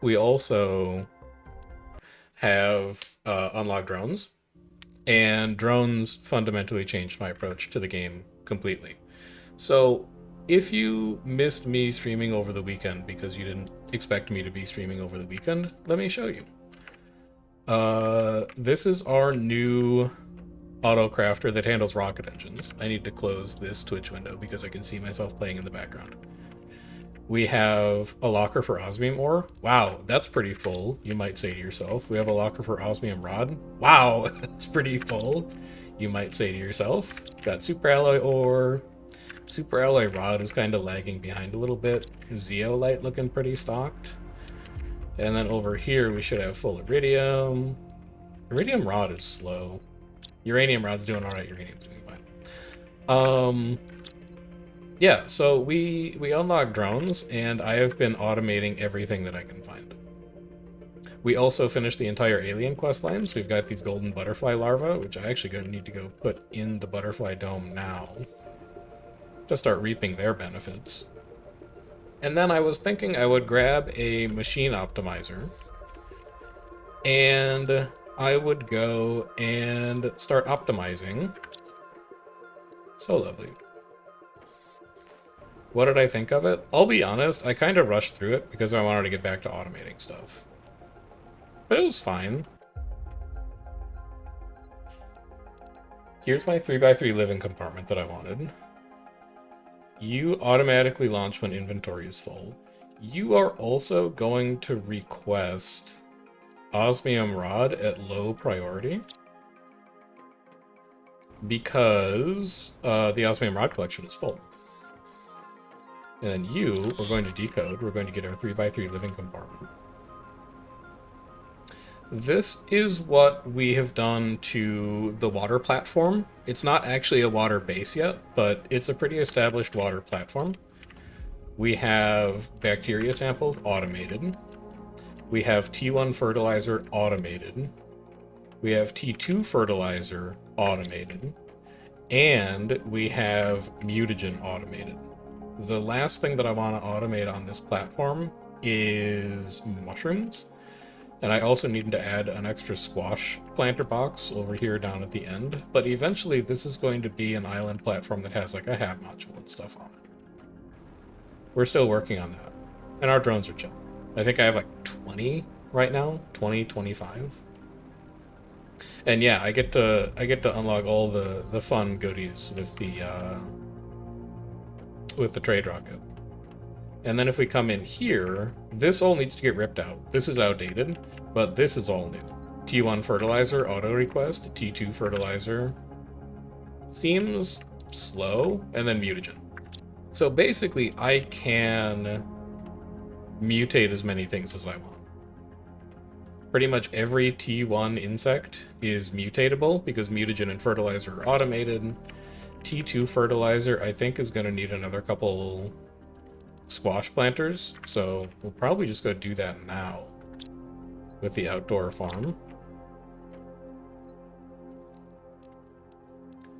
we also have unlocked drones, and drones fundamentally changed my approach to the game completely. So, if you missed me streaming over the weekend because you didn't expect me to be streaming over the weekend, let me show you. This is our new auto crafter that handles rocket engines. I need to close this Twitch window because I can see myself playing in the background. We have a locker for osmium ore. Wow, that's pretty full, you might say to yourself. We have a locker for osmium rod. Wow, that's pretty full, you might say to yourself. Got super alloy ore. Super alloy rod is kind of lagging behind a litite bit. Zeolite looking pretty stocked. And then over here we should have full iridium. Iridium rod is slow. Uranium rod's doing alright, uranium's doing fine. Yeah, so we unlock drones, and I have been automating everything that I can find. We also finished the entire alien quest lines. We've got these golden butterfly larvae, which I actually gonna need to go put in the butterfly dome now to start reaping their benefits. And then I was thinking I would grab a machine optimizer, and I would go and start optimizing. So lovely. What did I think of it? I'll be honest, I kind of rushed through it because I wanted to get back to automating stuff. But it was fine. Here's my 3x3 living compartment that I wanted. You automatically launch when inventory is full. You are also going to request osmium rod at low priority because the osmium rod collection is full. And then you are going to decode. We're going to get our 3x3 living compartment. This is what we have done to the water platform. It's not actually a water base yet, but it's a pretty established water platform. We have bacteria samples automated. We have T1 fertilizer automated. We have T2 fertilizer automated. And we have mutagen automated. The last thing that I want to automate on this platform is mushrooms. And I also need to add an extra squash planter box over here down at the end. But eventually this is going to be an island platform that has like a hab module and stuff on it. We're still working on that. And our drones are chill. I think I have like 20 right now, 20, 25. And yeah, I get to unlock all the fun goodies with the trade rocket. And then if we come in here, this all needs to get ripped out. This is outdated, but this is all new. T1 fertilizer auto request, T2 fertilizer seems slow, and then mutagen. So basically I can mutate as many things as I want. Pretty much every T1 insect is mutatable because mutagen and fertilizer are automated. T2 fertilizer, I think, is going to need another couple squash planters, so we'll probably just go do that now with the outdoor farm.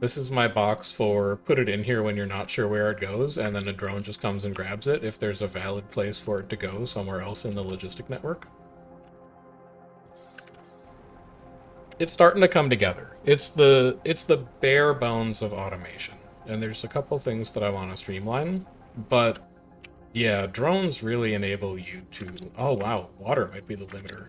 This is my box for put it in here when you're not sure where it goes, and then a drone just comes and grabs it if there's a valid place for it to go somewhere else in the logistic network. It's starting to come together. It's the bare bones of automation, and there's a couple things that I want to streamline, but yeah, drones really enable you to... Oh wow, water might be the limiter.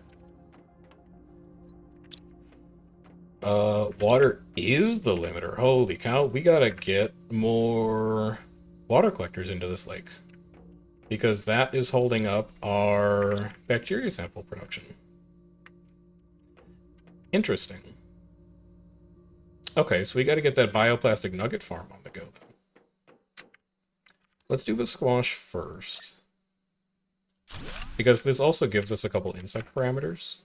Water is the limiter. Holy cow, we gotta get more water collectors into this lake, because that is holding up our bacteria sample production. Interesting. Okay, so we got to get that bioplastic nugget farm on the go, then. Let's do the squash first, because this also gives us a couple insect parameters.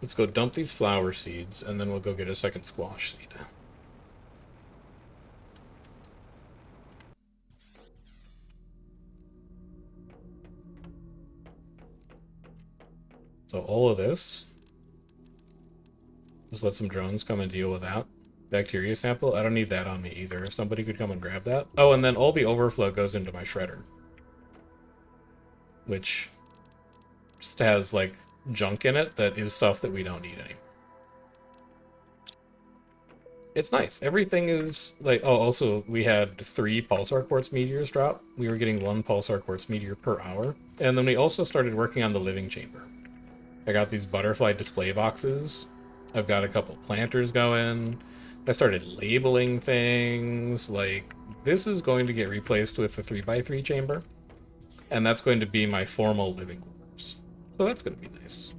Let's go dump these flower seeds, and then we'll go get a second squash seed. So all of this, just let some drones come and deal with that. Bacteria sample, I don't need that on me either. If somebody could come and grab that. Oh, and then all the overflow goes into my shredder. which just has, like, junk in it that is stuff that we don't need anymore. It's nice. Everything is, like... Oh, also, we had 3 pulsar quartz meteors drop. We were getting 1 pulsar quartz meteor per hour. And then we also started working on the living chamber. I got these butterfly display boxes. I've got a couple planters going. I started labeling things. Like, this is going to get replaced with the 3x3 chamber. And that's going to be my formal living quarters. So that's going to be nice.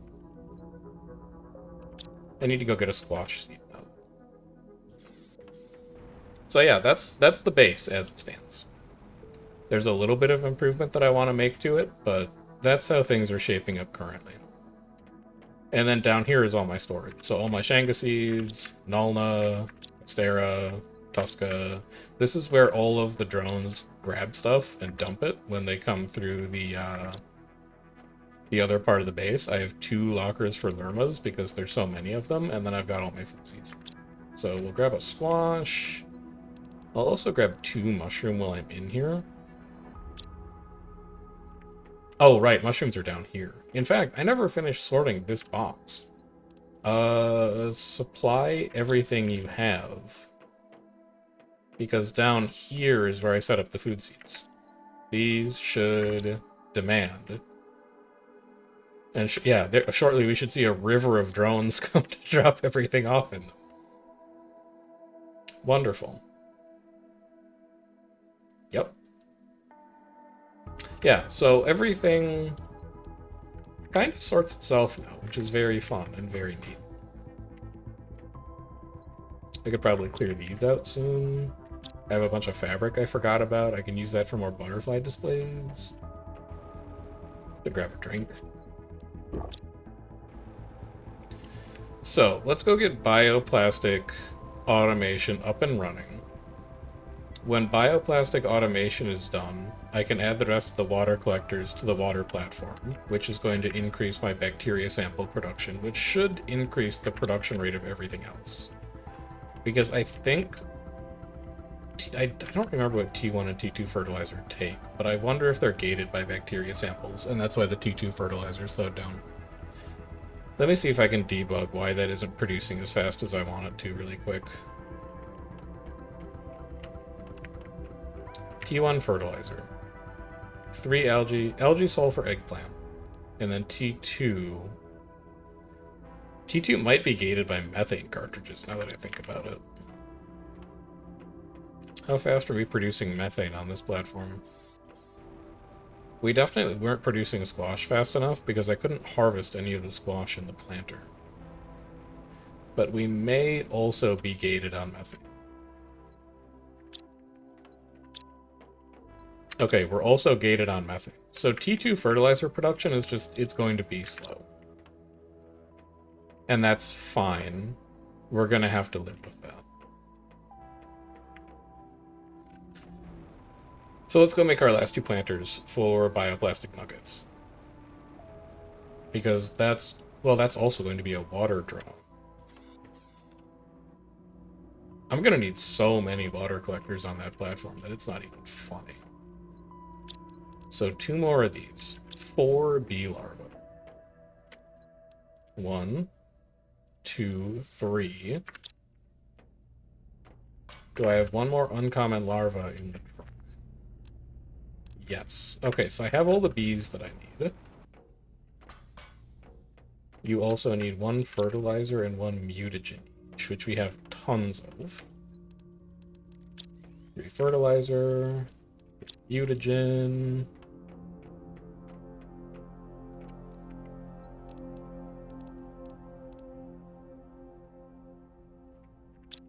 I need to go get a squash seed though. So yeah, that's the base as it stands. There's a little bit of improvement that I want to make to it, but that's how things are shaping up currently. And then down here is all my storage. So all my Shanga seeds, Nulna, Stera, Tuska. This is where all of the drones grab stuff and dump it when they come through the other part of the base. I have 2 lockers for lermas because there's so many of them, and then I've got all my food seeds. So we'll grab a squash. I'll also grab 2 mushroom while I'm in here. Oh, right, mushrooms are down here. In fact, I never finished sorting this box. Supply everything you have. Because down here is where I set up the food seeds. These should demand. And yeah, shortly we should see a river of drones come to drop everything off in them. Wonderful. Yep. Yeah, so everything kind of sorts itself now, which is very fun and very neat. I could probably clear these out soon. I have a bunch of fabric I forgot about. I can use that for more butterfly displays. To grab a drink. So, let's go get bioplastic automation up and running. When bioplastic automation is done, I can add the rest of the water collectors to the water platform, which is going to increase my bacteria sample production, which should increase the production rate of everything else. Because I think... I don't remember what T1 and T2 fertilizer take, but I wonder if they're gated by bacteria samples, and that's why the T2 fertilizer slowed down. Let me see if I can debug why that isn't producing as fast as I want it to really quick. T1 fertilizer. 3 algae sulfur eggplant. And then T2. T2 might be gated by methane cartridges, now that I think about it. How fast are we producing methane on this platform? We definitely weren't producing squash fast enough because I couldn't harvest any of the squash in the planter. But we may also be gated on methane. Okay, we're also gated on methane. So T2 fertilizer production is just, it's going to be slow. And that's fine. We're going to have to live with that. So let's go make our last 2 planters for bioplastic nuggets. Because that's, well, that's also going to be a water drone. I'm going to need so many water collectors on that platform that it's not even funny. So 2 more of these. 4 bee larvae. 1, 2, 3. Do I have 1 more uncommon larva in the trunk? Yes. Okay, so I have all the bees that I need. You also need 1 fertilizer and 1 mutagen each, which we have tons of. 3 fertilizer, mutagen.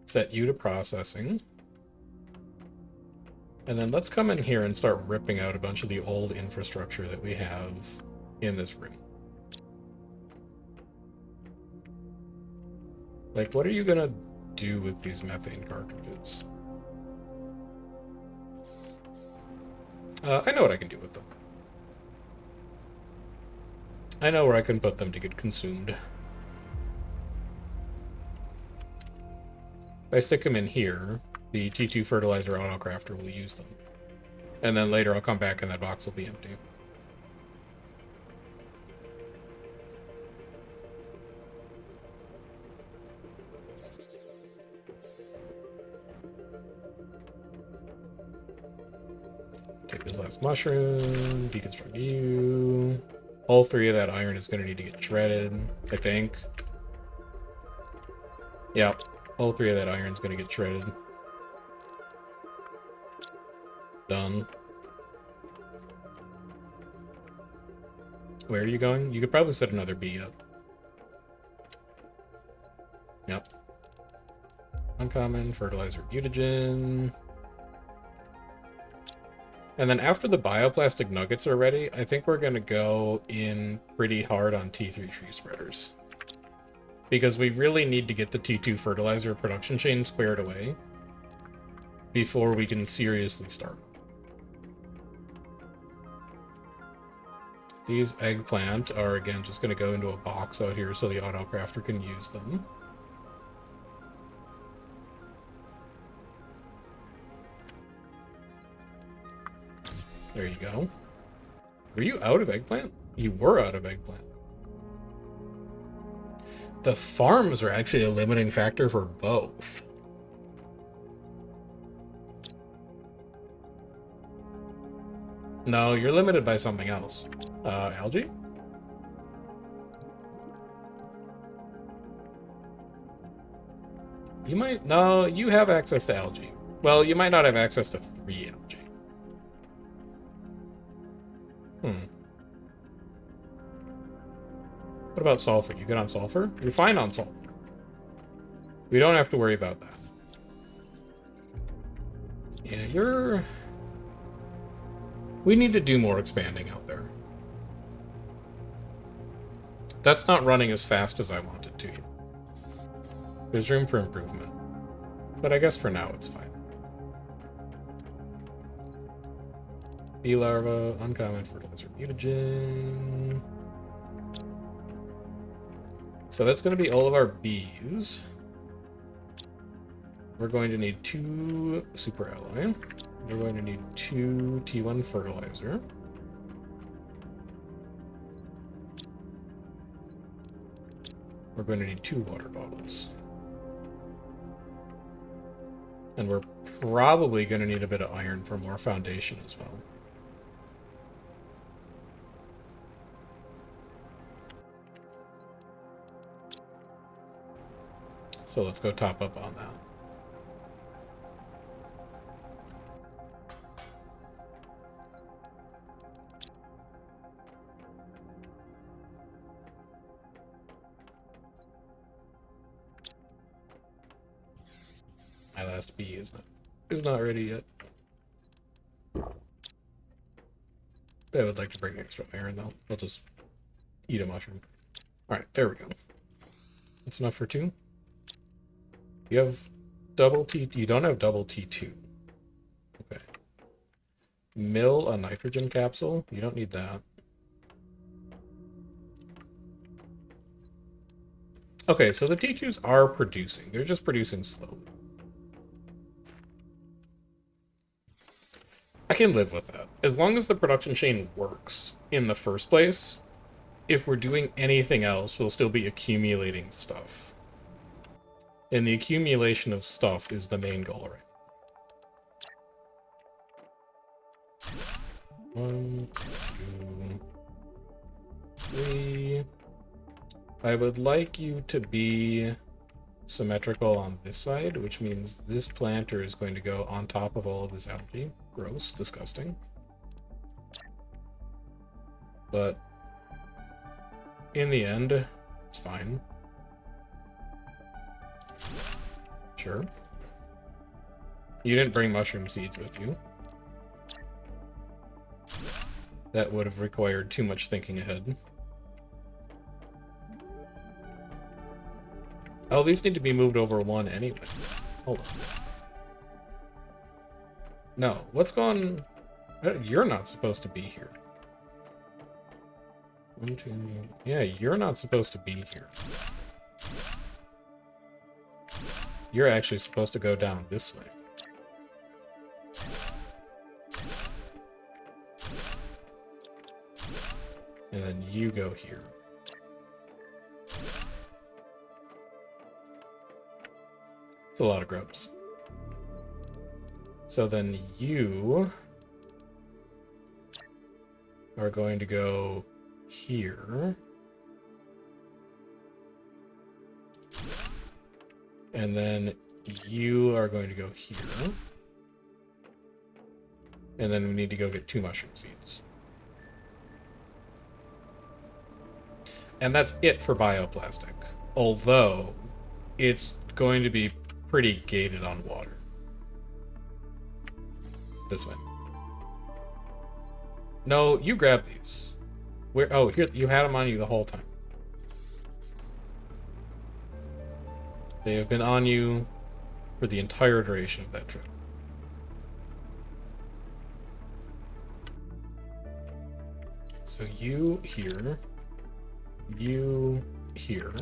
Set you to processing. And then let's come in here and start ripping out a bunch of the old infrastructure that we have in this room. Like, what are you gonna do with these methane cartridges? I know what I can do with them. I know where I can put them to get consumed. If I stick them in here, the T2 fertilizer autocrafter will use them. And then later I'll come back and that box will be empty. Take this last mushroom, deconstruct you. All 3 of that iron is going to need to get shredded, I think. Yeah, all 3 of that iron is going to get shredded. Done. Where are you going? You could probably set another bee up. Yep. Uncommon, fertilizer, mutagen. And then after the bioplastic nuggets are ready, I think we're going to go in pretty hard on T3 tree spreaders. Because we really need to get the T2 fertilizer production chain squared away before we can seriously start. These eggplant are, again, just going to go into a box out here so the autocrafter can use them. There you go. Were you out of eggplant? You were out of eggplant. The farms are actually a limiting factor for both. No, you're limited by something else. Algae? You might... No, you have access to algae. Well, you might not have access to 3 algae. What about sulfur? You good on sulfur? You're fine on sulfur. We don't have to worry about that. Yeah, you're... We need to do more expanding out there. That's not running as fast as I want it to. There's room for improvement. But I guess for now it's fine. Bee larva, uncommon, fertilizer, mutagen. So that's going to be all of our bees. We're going to need 2 super alloy. We're going to need 2 T1 fertilizer. We're going to need 2 water bottles. And we're probably going to need a bit of iron for more foundation as well. So let's go top up on that. My last bee is not ready yet. I would like to bring extra iron though. I'll just eat a mushroom. Alright, there we go. That's enough for 2. You have double T... You don't have double T2. Okay. Mill a nitrogen capsule. You don't need that. Okay, so the T2s are producing. They're just producing slowly. I can live with that. As long as the production chain works in the first place, if we're doing anything else, we'll still be accumulating stuff. And the accumulation of stuff is the main goal right now. 1, 2, 3. I would like you to be symmetrical on this side, which means this planter is going to go on top of all of this algae. Gross, disgusting. But in the end, it's fine. Sure. You didn't bring mushroom seeds with you. That would have required too much thinking ahead. Oh, these need to be moved over 1 anyway. Hold on. No, what's going... You're not supposed to be here. 1, 2... Yeah, you're not supposed to be here. You're actually supposed to go down this way. And then you go here. It's a lot of grubs. So then you are going to go here. And then you are going to go here. And then we need to go get 2 mushroom seeds. And that's it for bioplastic. Although, it's going to be pretty gated on water. This way. No, you grab these. Where? Oh, here, you had them on you the whole time. They have been on you for the entire duration of that trip. So you here. You here.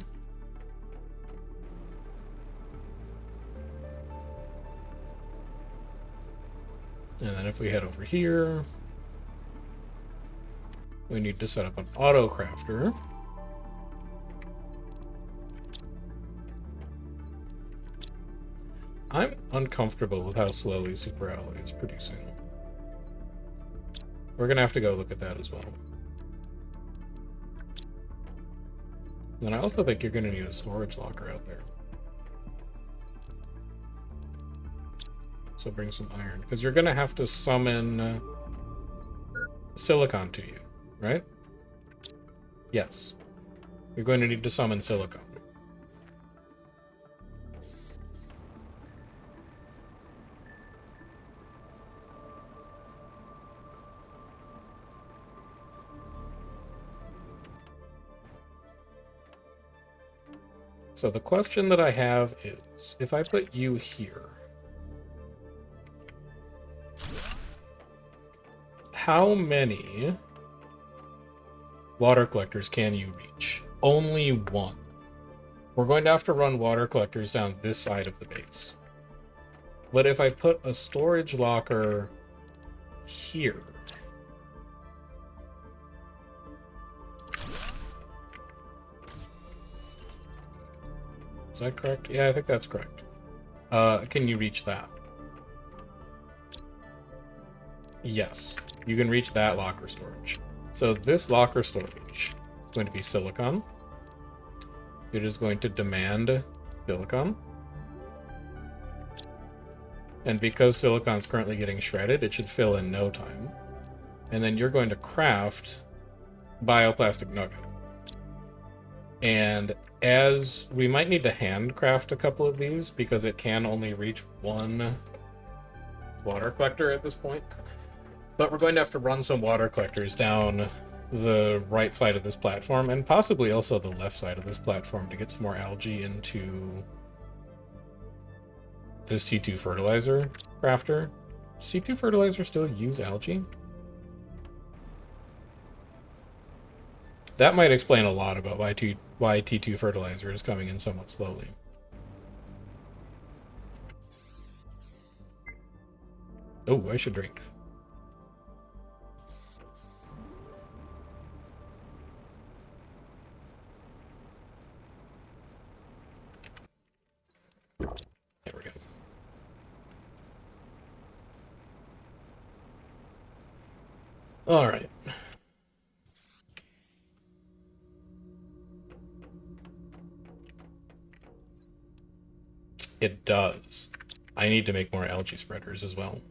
And then if we head over here, we need to set up an auto crafter. I'm uncomfortable with how slowly Super Alloy is producing. We're gonna have to go look at that as well. And I also think you're gonna need a storage locker out there. So bring some iron, because you're gonna have to summon silicon to you, right? Yes. You're going to need to summon silicon. So the question that I have is, if I put you here, how many water collectors can you reach? Only 1. We're going to have to run water collectors down this side of the base. But if I put a storage locker here, is that correct? Yeah, I think that's correct. Can you reach that? Yes, you can reach that locker storage. So this locker storage is going to be silicon. It is going to demand silicon. And because silicon's currently getting shredded, it should fill in no time. And then you're going to craft bioplastic nugget. And as we might need to handcraft a couple of these because it can only reach 1 water collector at this point. But we're going to have to run some water collectors down the right side of this platform and possibly also the left side of this platform to get some more algae into this T2 fertilizer crafter. Does T2 fertilizer still use algae? That might explain a lot about why T2 fertilizer is coming in somewhat slowly. Oh, I should drink. There we go. All right. It does. I need to make more algae spreaders as well.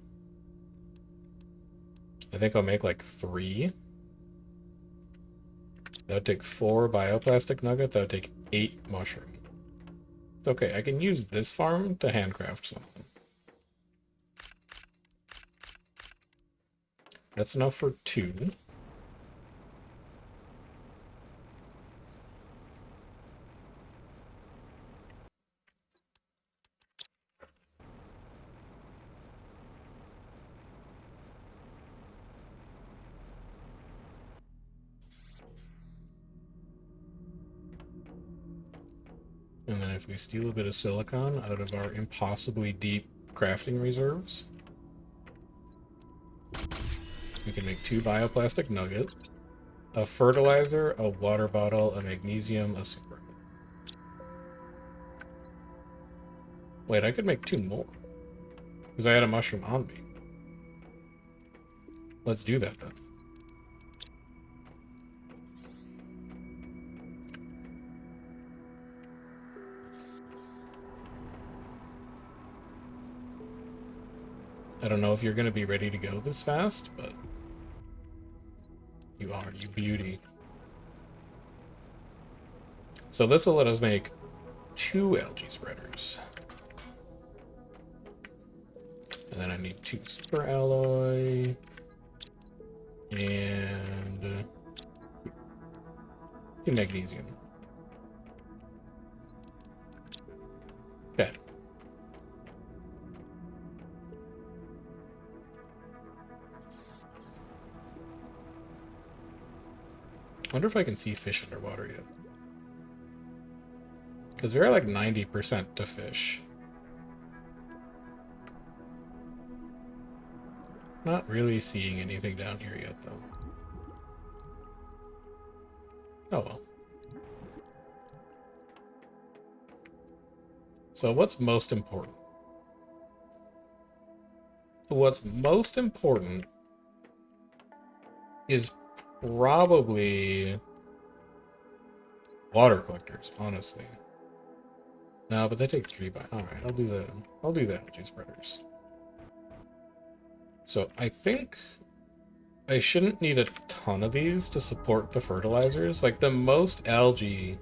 I think I'll make like 3. That would take 4 bioplastic nugget. That would take 8 mushroom. It's okay. I can use this farm to handcraft something. That's enough for 2. And then if we steal a bit of silicon out of our impossibly deep crafting reserves, we can make 2 bioplastic nuggets, a fertilizer, a water bottle, a magnesium, a super. Wait, I could make 2 more. Because I had a mushroom on me. Let's do that then. don't know if you're going to be ready to go this fast, but you are, you beauty. So this will let us make 2 algae spreaders. And then I need 2 super alloy. And 2 magnesium. Okay. I wonder if I can see fish underwater yet. Because we're like 90% to fish. Not really seeing anything down here yet, though. Oh well. So what's most important? What's most important is probably water collectors, honestly. No, but they take 3 by. All right, I'll do the algae spreaders. So I think I shouldn't need a ton of these to support the fertilizers. Like the most algae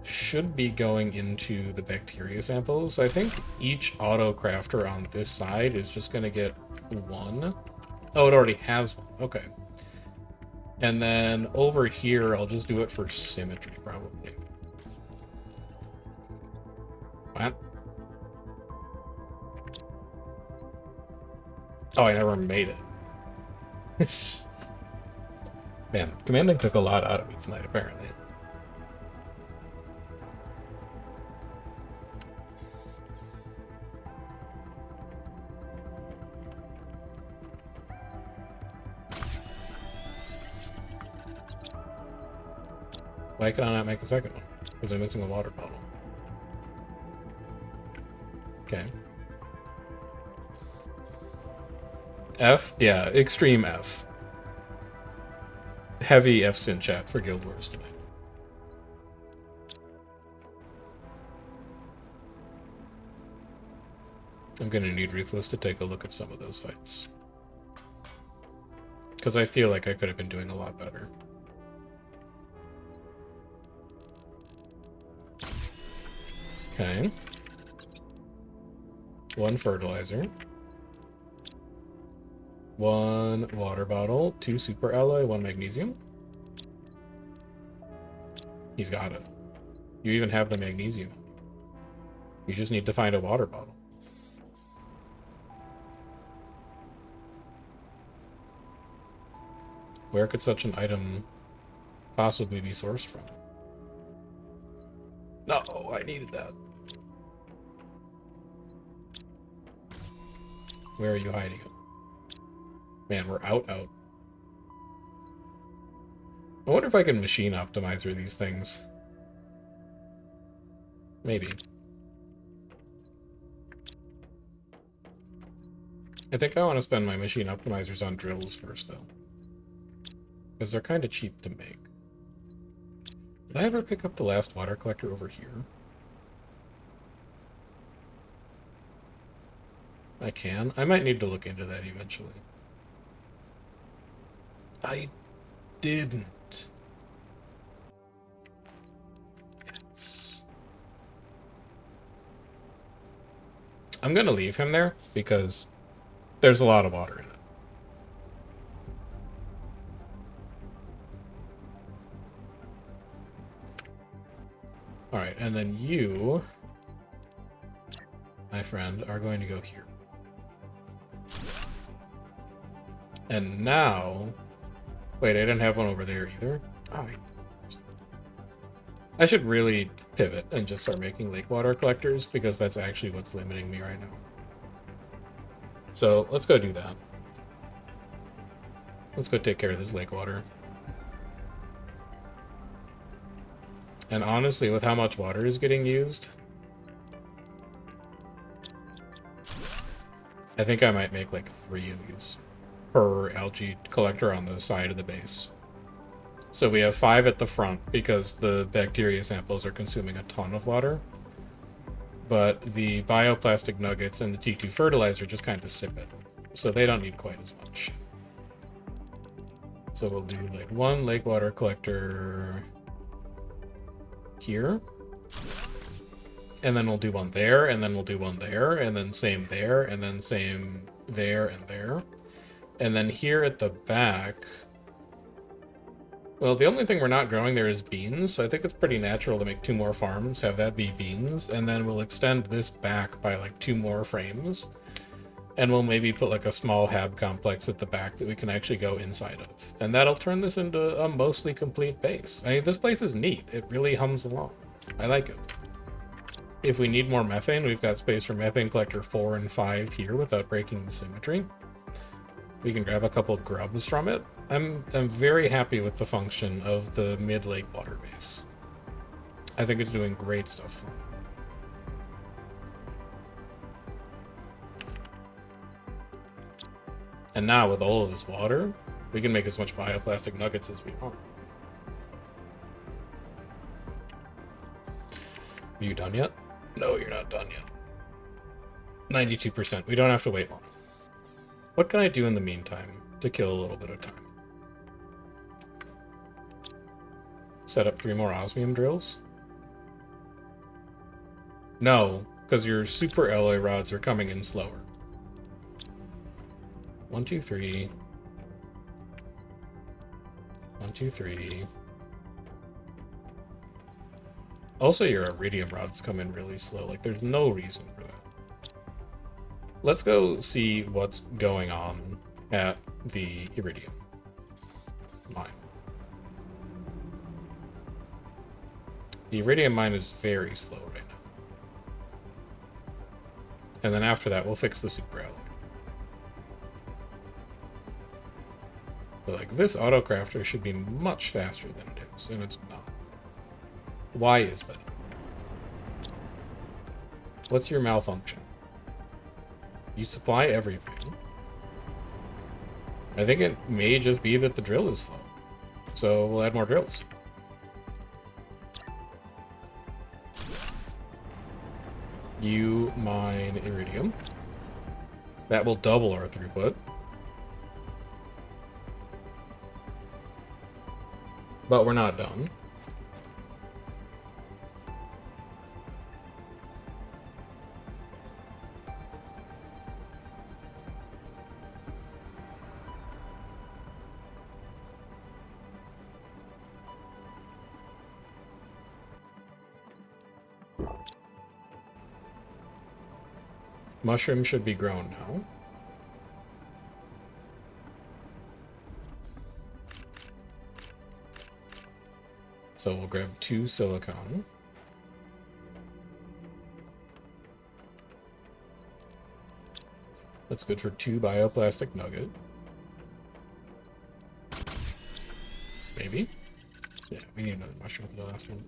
should be going into the bacteria samples. So I think each auto crafter on this side is just going to get 1. Oh, it already has 1. Okay. And then over here, I'll just do it for symmetry, probably. What? Oh, I never made it. It's... Man, commanding took a lot out of me tonight, apparently. Why can I not make a second one? Because I'm missing a water bottle. Okay. F? Yeah, extreme F. Heavy F's in chat for Guild Wars tonight. I'm gonna need Ruthless to take a look at some of those fights. Because I feel like I could have been doing a lot better. Okay. 1 fertilizer. 1 water bottle. 2 super alloy. 1 magnesium. He's got it. You even have the magnesium. You just need to find a water bottle. Where could such an item possibly be sourced from? No, I needed that. Where are you hiding it? Man, we're out. I wonder if I can machine optimizer these things. Maybe. I think I want to spend my machine optimizers on drills first, though. Because they're kind of cheap to make. Did I ever pick up the last water collector over here? I can. I might need to look into that eventually. I didn't. Yes. I'm gonna leave him there because there's a lot of water in it. Alright, and then you, my friend, are going to go here. And now... Wait, I didn't have one over there either? Oh, I should really pivot and just start making lake water collectors, because that's actually what's limiting me right now. So, let's go do that. Let's go take care of this lake water. And honestly, with how much water is getting used, I think I might make like 3 of these per algae collector on the side of the base. So we have 5 at the front because the bacteria samples are consuming a ton of water. But the bioplastic nuggets and the T2 fertilizer just kind of sip it. so they don't need quite as much. So we'll do like one lake water collector here. And then we'll do one there, and then we'll do one there, and then same there, and then same there and there. And then here at the back, well, the only thing we're not growing there is beans, so I think it's pretty natural to make 2 more farms, have that be beans, and then we'll extend this back by like 2 more frames. And we'll maybe put like a small hab complex at the back that we can actually go inside of. And that'll turn this into a mostly complete base. I mean, this place is neat. It really hums along. I like it. If we need more methane, we've got space for methane collector 4 and 5 here without breaking the symmetry. We can grab a couple grubs from it. I'm very happy with the function of the mid-lake water base. I think it's doing great stuff for me. And now with all of this water, we can make as much bioplastic nuggets as we want. Are you done yet? No, you're not done yet. 92%. We don't have to wait long. What can I do in the meantime to kill a little bit of time? Set up 3 more osmium drills? No, because your super alloy rods are coming in slower. 1, 2, 3. 1, 2, 3. Also, your iridium rods come in really slow. Like, there's no reason for that. Let's go see what's going on at the iridium mine. The iridium mine is very slow right now. And then after that, we'll fix the super alloy. But like, this autocrafter should be much faster than it is, and it's not. Why is that? What's your malfunction? You supply everything. I think it may just be that the drill is slow. So we'll add more drills. You mine iridium. That will double our throughput. But we're not done. Mushroom should be grown now. So we'll grab 2 silicon. That's good for 2 bioplastic nugget. Maybe. Yeah, we need another mushroom for the last one.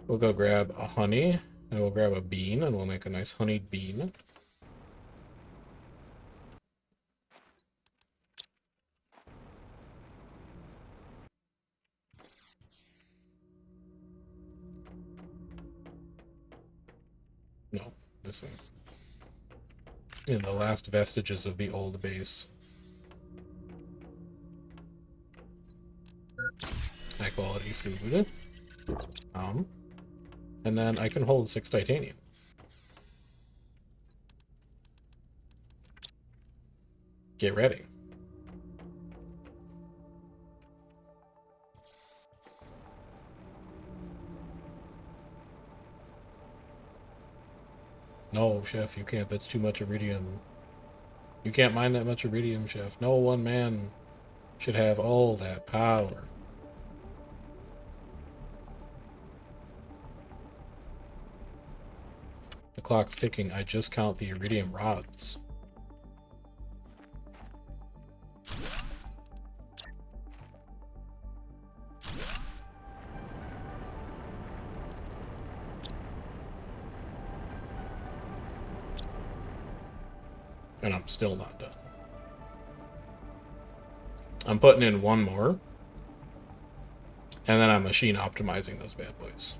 We'll go grab a honey, and we'll grab a bean, and we'll make a nice honeyed bean. No, this way. In the last vestiges of the old base. High quality food. And then I can hold 6 titanium. Get ready. No, Chef, you can't. That's too much iridium. You can't mine that much iridium, Chef. No one man should have all that power. The clock's ticking. I just count the iridium rods. And I'm still not done. I'm putting in 1 more. And then I'm machine optimizing those bad boys.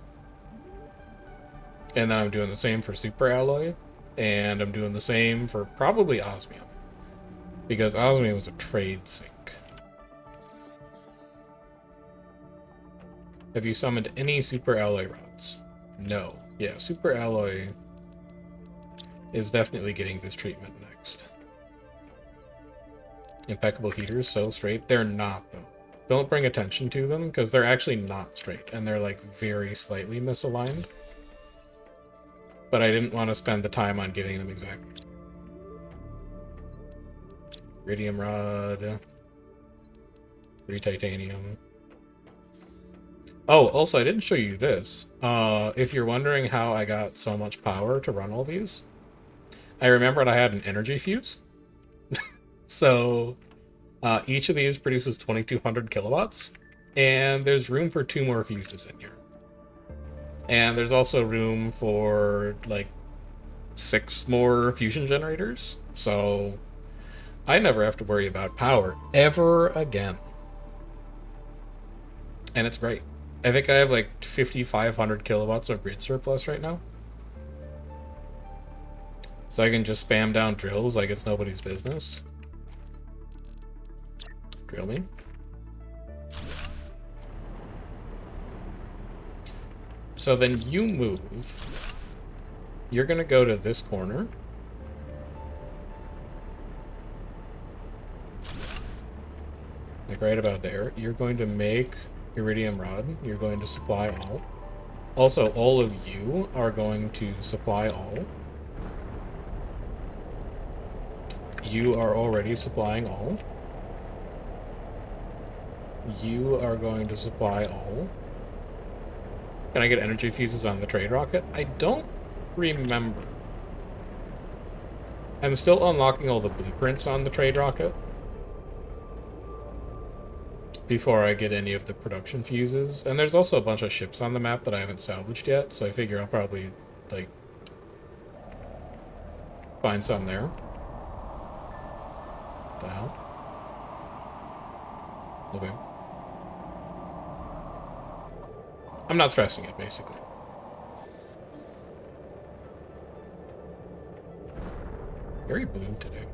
And then I'm doing the same for super alloy. And I'm doing the same for probably osmium. Because osmium was a trade sink. Have you summoned any super alloy rods? No. Yeah, super alloy is definitely getting this treatment next. Impeccable heaters, so straight. They're not, though. Don't bring attention to them, because they're actually not straight, and they're, like, very slightly misaligned. But I didn't want to spend the time on getting them exact. Iridium rod. 3 titanium. Oh, also, I didn't show you this. If you're wondering how I got so much power to run all these, I remembered I had an energy fuse. So, each of these produces 2,200 kilowatts, and there's room for 2 more fuses in here. And there's also room for, like, 6 more fusion generators. So, I never have to worry about power ever again. And it's great. I think I have like 5,500 kilowatts of grid surplus right now. So I can just spam down drills like it's nobody's business. Drill me. So then you move. You're going to go to this corner. Like right about there. You're going to make iridium rod. You're going to supply all. Also, all of you are going to supply all. You are already supplying all. You are going to supply all. Can I get energy fuses on the trade rocket? I don't remember. I'm still unlocking all the blueprints on the trade rocket before I get any of the production fuses. And there's also a bunch of ships on the map that I haven't salvaged yet, so I figure I'll probably, like, find some there. What the hell? Okay. I'm not stressing it, basically. Very blue today.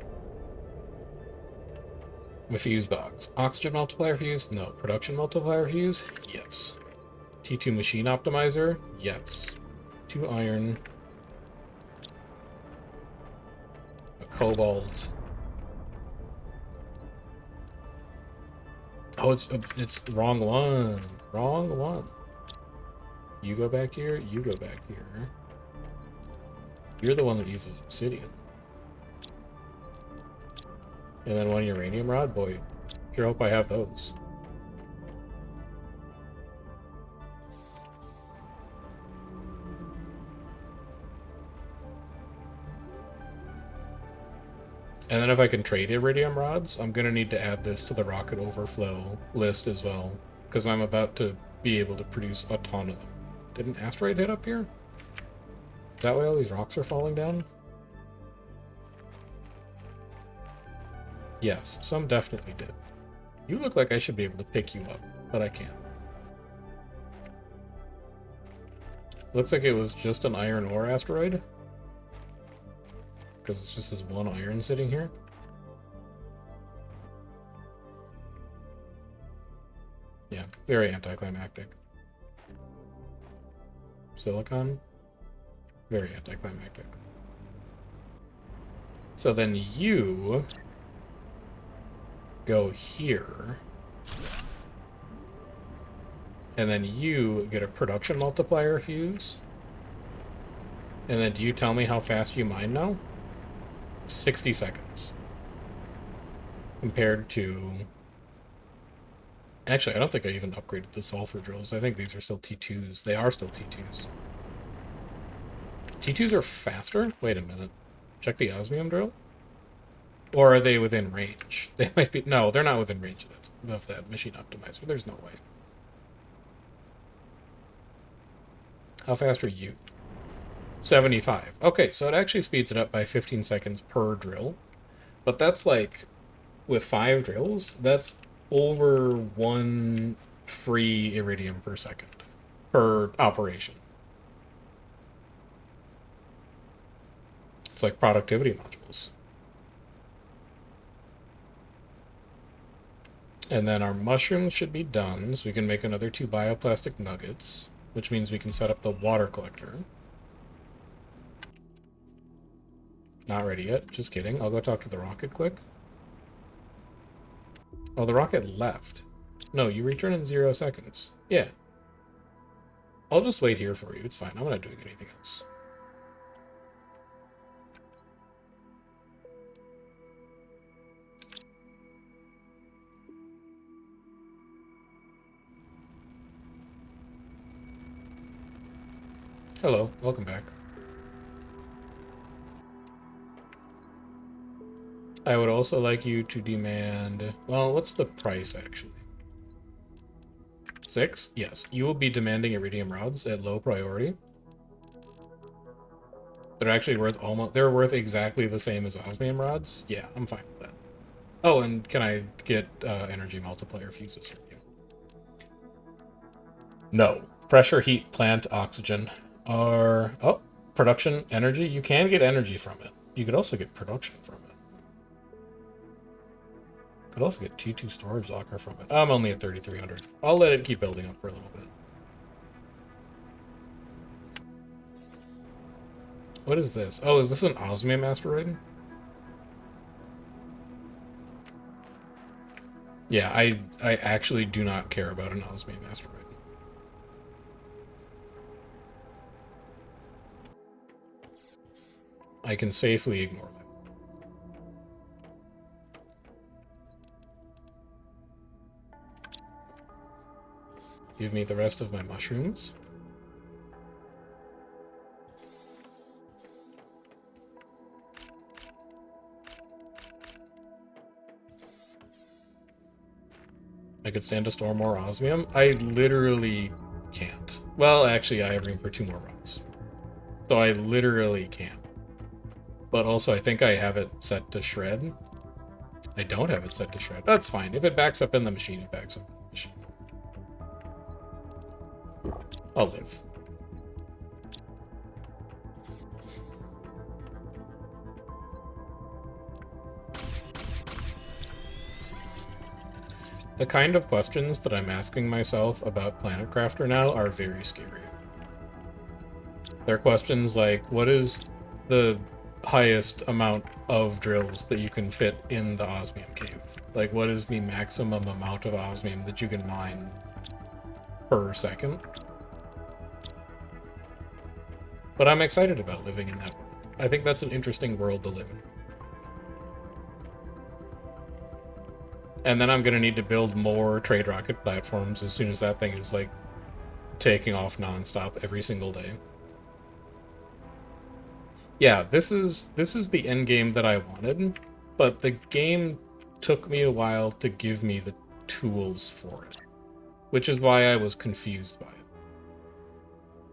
My fuse box. Oxygen multiplier fuse? No. Production multiplier fuse? Yes. T2 machine optimizer? Yes. 2 iron. A cobalt. Oh, it's the wrong one. Wrong one. You go back here. You go back here. You're the one that uses obsidian. And then 1 uranium rod? Boy, sure hope I have those. And then if I can trade iridium rods, I'm going to need to add this to the rocket overflow list as well, because I'm about to be able to produce a ton of them. Did an asteroid hit up here? Is that why all these rocks are falling down? Yes, some definitely did. You look like I should be able to pick you up, but I can't. Looks like it was just an iron ore asteroid. Because it's just this one iron sitting here. Yeah, very anticlimactic. Silicon? Very anticlimactic. So then you go here. And then you get a production multiplier fuse. And then do you tell me how fast you mine now? 60 seconds. Compared to... Actually, I don't think I even upgraded the sulfur drills. I think these are still T2s. They are still T2s. T2s are faster? Wait a minute. Check the osmium drill? Or are they within range? They might be... No, they're not within range of that machine optimizer. There's no way. How fast are you? 75. Okay, so it actually speeds it up by 15 seconds per drill. But that's like, with 5 drills, that's over 1 free iridium per second. Per operation. It's like productivity modules. And then our mushrooms should be done, so we can make another 2 bioplastic nuggets, which means we can set up the water collector. Not ready yet, just kidding. I'll go talk to the rocket quick. Oh, the rocket left. No, you return in 0 seconds. Yeah. I'll just wait here for you, it's fine. I'm not doing anything else. Hello, welcome back. I would also like you to demand... Well, what's the price, actually? 6? Yes. You will be demanding iridium rods at low priority. They're actually worth almost... They're worth exactly the same as osmium rods? Yeah, I'm fine with that. Oh, and can I get energy multiplier fuses from you? No. Pressure, heat, plant, oxygen are... Oh, production, energy. You can get energy from it. You could also get production from it. Could also get T2 storage locker from it. I'm only at 3,300. I'll let it keep building up for a little bit. What is this? Oh, is this an osmium asteroid? Yeah, I actually do not care about an osmium asteroid. I can safely ignore that. Give me the rest of my mushrooms. I could stand to store more osmium. I literally can't. Well, actually, I have room for 2 more rods. So I literally can't. But also, I think I have it set to shred. I don't have it set to shred. That's fine. If it backs up in the machine, it backs up in the machine. I'll live. The kind of questions that I'm asking myself about PlanetCrafter now are very scary. They're questions like, what is the highest amount of drills that you can fit in the osmium cave? Like, what is the maximum amount of osmium that you can mine per second? But I'm excited about living in that world. I think that's an interesting world to live in. And then I'm going to need to build more trade rocket platforms as soon as that thing is, like, taking off nonstop every single day. Yeah, this is the end game that I wanted, but the game took me a while to give me the tools for it, which is why I was confused by it.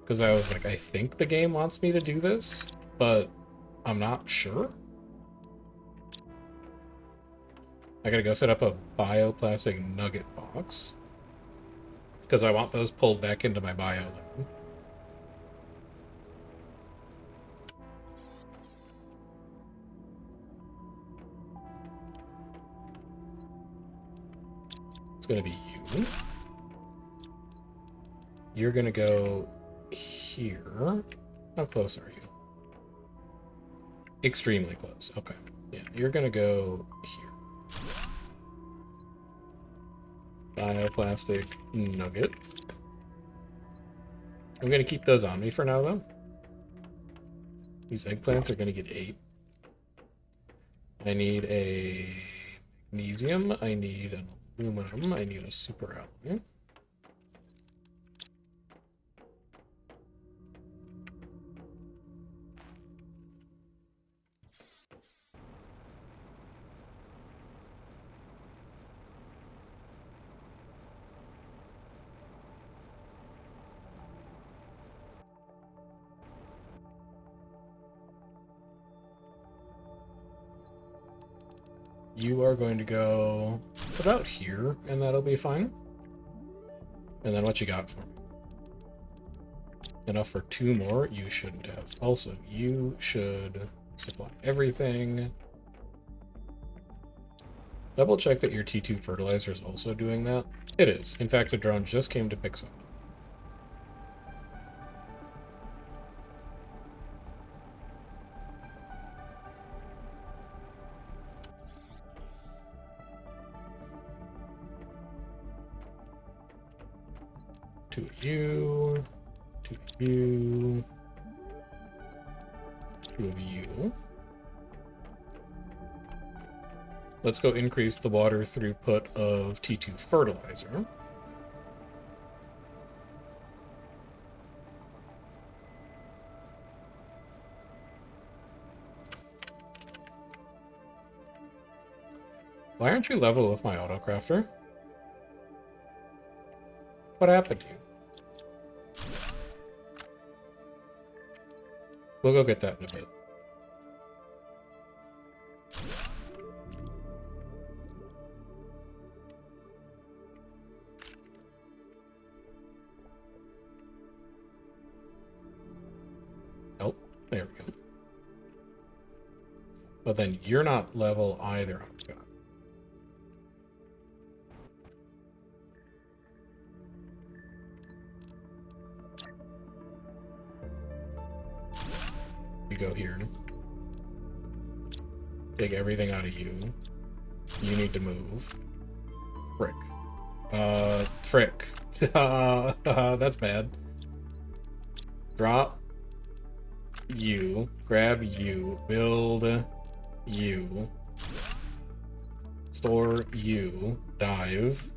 Because I was like, I think the game wants me to do this, but I'm not sure. I gotta go set up a bioplastic nugget box, because I want those pulled back into my bio lab. It's gonna be you. You're gonna go here. How close are you? Extremely close. Okay. Yeah, you're gonna go here. Bioplastic nugget. I'm gonna keep those on me for now, though. These eggplants are gonna get 8. I need a magnesium. I need an aluminum. I need a super alloy. You are going to go about here, and that'll be fine. And then what you got for me? Enough for 2 more? You shouldn't have. Also, you should supply everything. Double check that your T2 fertilizer is also doing that. It is. In fact, a drone just came to pick some. Two of you. Two of you. Two of you. Let's go increase the water throughput of T2 fertilizer. Why aren't you level with my autocrafter? What happened to you? We'll go get that in a bit. Oh, there we go. But then you're not level either. Oh, God. You go here. Take everything out of you. You need to move. Frick. Frick. That's bad. Drop you. Grab you. Build you. Store you. Dive.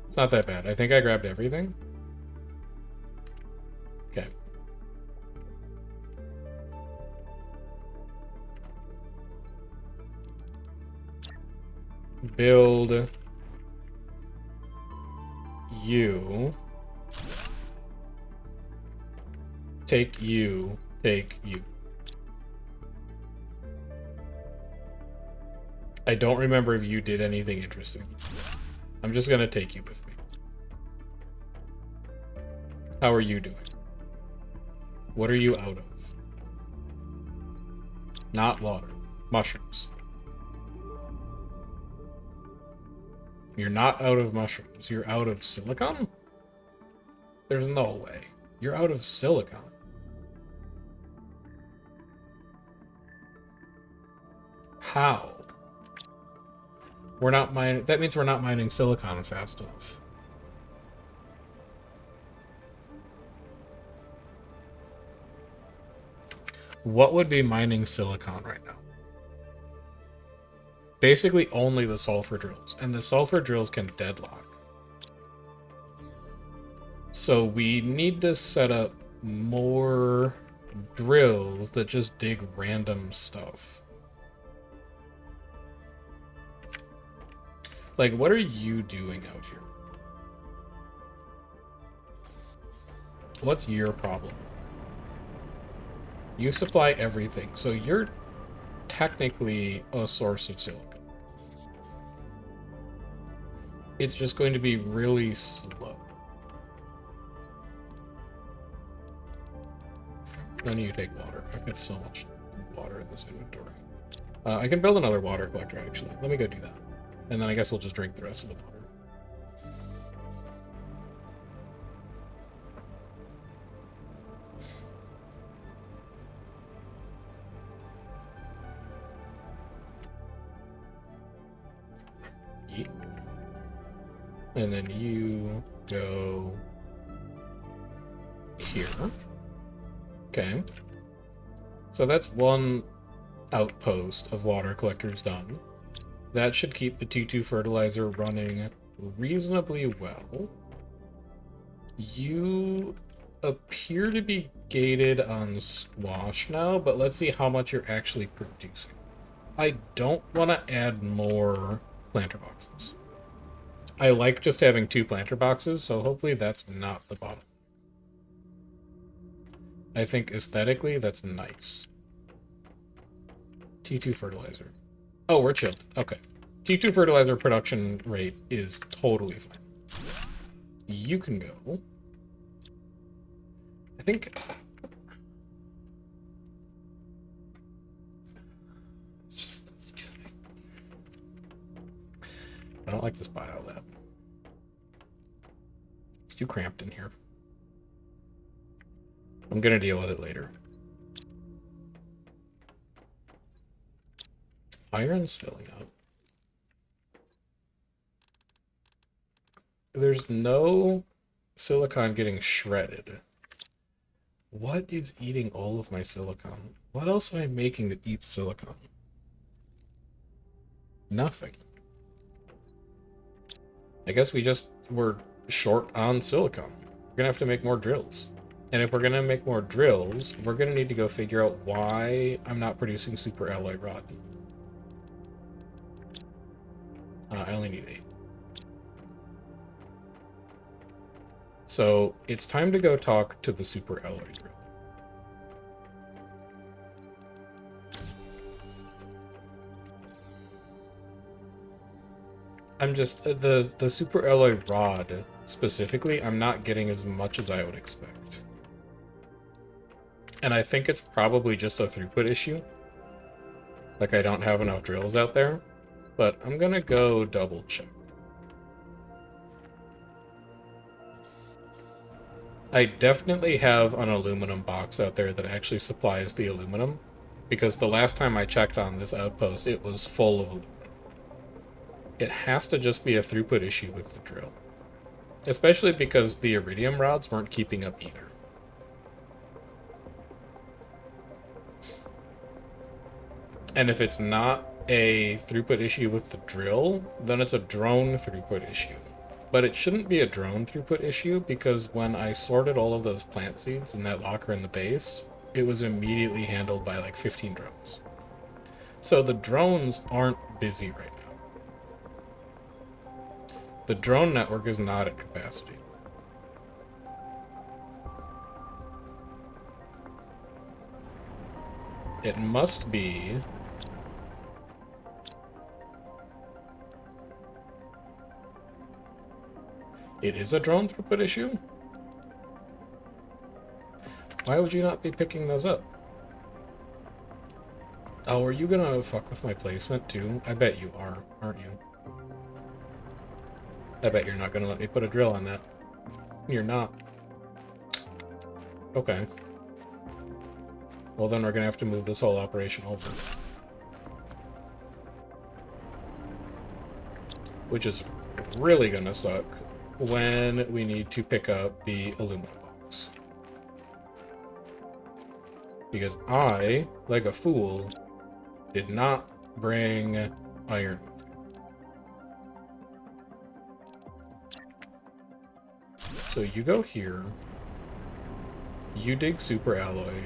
It's not that bad. I think I grabbed everything. Okay. Build you. Take you. Take you. I don't remember if you did anything interesting. I'm just gonna take you with me. How are you doing? What are you out of? Not water. Mushrooms. You're not out of mushrooms. You're out of silicon? There's no way. You're out of silicon. How? We're not mining. That means we're not mining silicon fast enough. What would be mining silicon right now? Basically only the sulfur drills, and the sulfur drills can deadlock. So we need to set up more drills that just dig random stuff. Like, what are you doing out here? What's your problem? You supply everything, so you're technically a source of silicon. It's just going to be really slow. I need to take water. I've got so much water in this inventory. I can build another water collector, actually. Let me go do that. And then I guess we'll just drink the rest of the water. Yeet. And then you go here. Okay. So that's one outpost of water collectors done. That should keep the T2 fertilizer running reasonably well. You appear to be gated on squash now, but let's see how much you're actually producing. I don't want to add more planter boxes. I like just having 2 planter boxes, so hopefully that's not the bottom. I think aesthetically that's nice. T2 fertilizer. Oh, we're chilled. Okay. T2 fertilizer production rate is totally fine. You can go. I think... I don't like this bio lab. It's too cramped in here. I'm gonna deal with it later. Iron's filling up. There's no silicon getting shredded. What is eating all of my silicon? What else am I making that eats silicon? Nothing. I guess we just were short on silicon. We're gonna have to make more drills. And if we're gonna make more drills, we're gonna need to go figure out why I'm not producing super alloy rod. I only need 8. So it's time to go talk to the super alloy drill. I'm just the super alloy rod specifically, I'm not getting as much as I would expect. And I think it's probably just a throughput issue. Like I don't have enough drills out there, but I'm gonna go double check. I definitely have an aluminum box out there that actually supplies the aluminum, because the last time I checked on this outpost, it was full of aluminum. It has to just be a throughput issue with the drill. Especially because the iridium rods weren't keeping up either. And if it's not a throughput issue with the drill, then it's a drone throughput issue. But it shouldn't be a drone throughput issue because when I sorted all of those plant seeds in that locker in the base, it was immediately handled by like 15 drones. So the drones aren't busy right now. The drone network is not at capacity. It must be... It is a drone throughput issue? Why would you not be picking those up? Oh, are you gonna fuck with my placement too? I bet you are, aren't you? I bet you're not gonna let me put a drill on that. You're not. Okay. Well, then we're gonna have to move this whole operation over. Which is really gonna suck when we need to pick up the aluminum box. Because I, like a fool, did not bring iron with me. So you go here, you dig super alloy,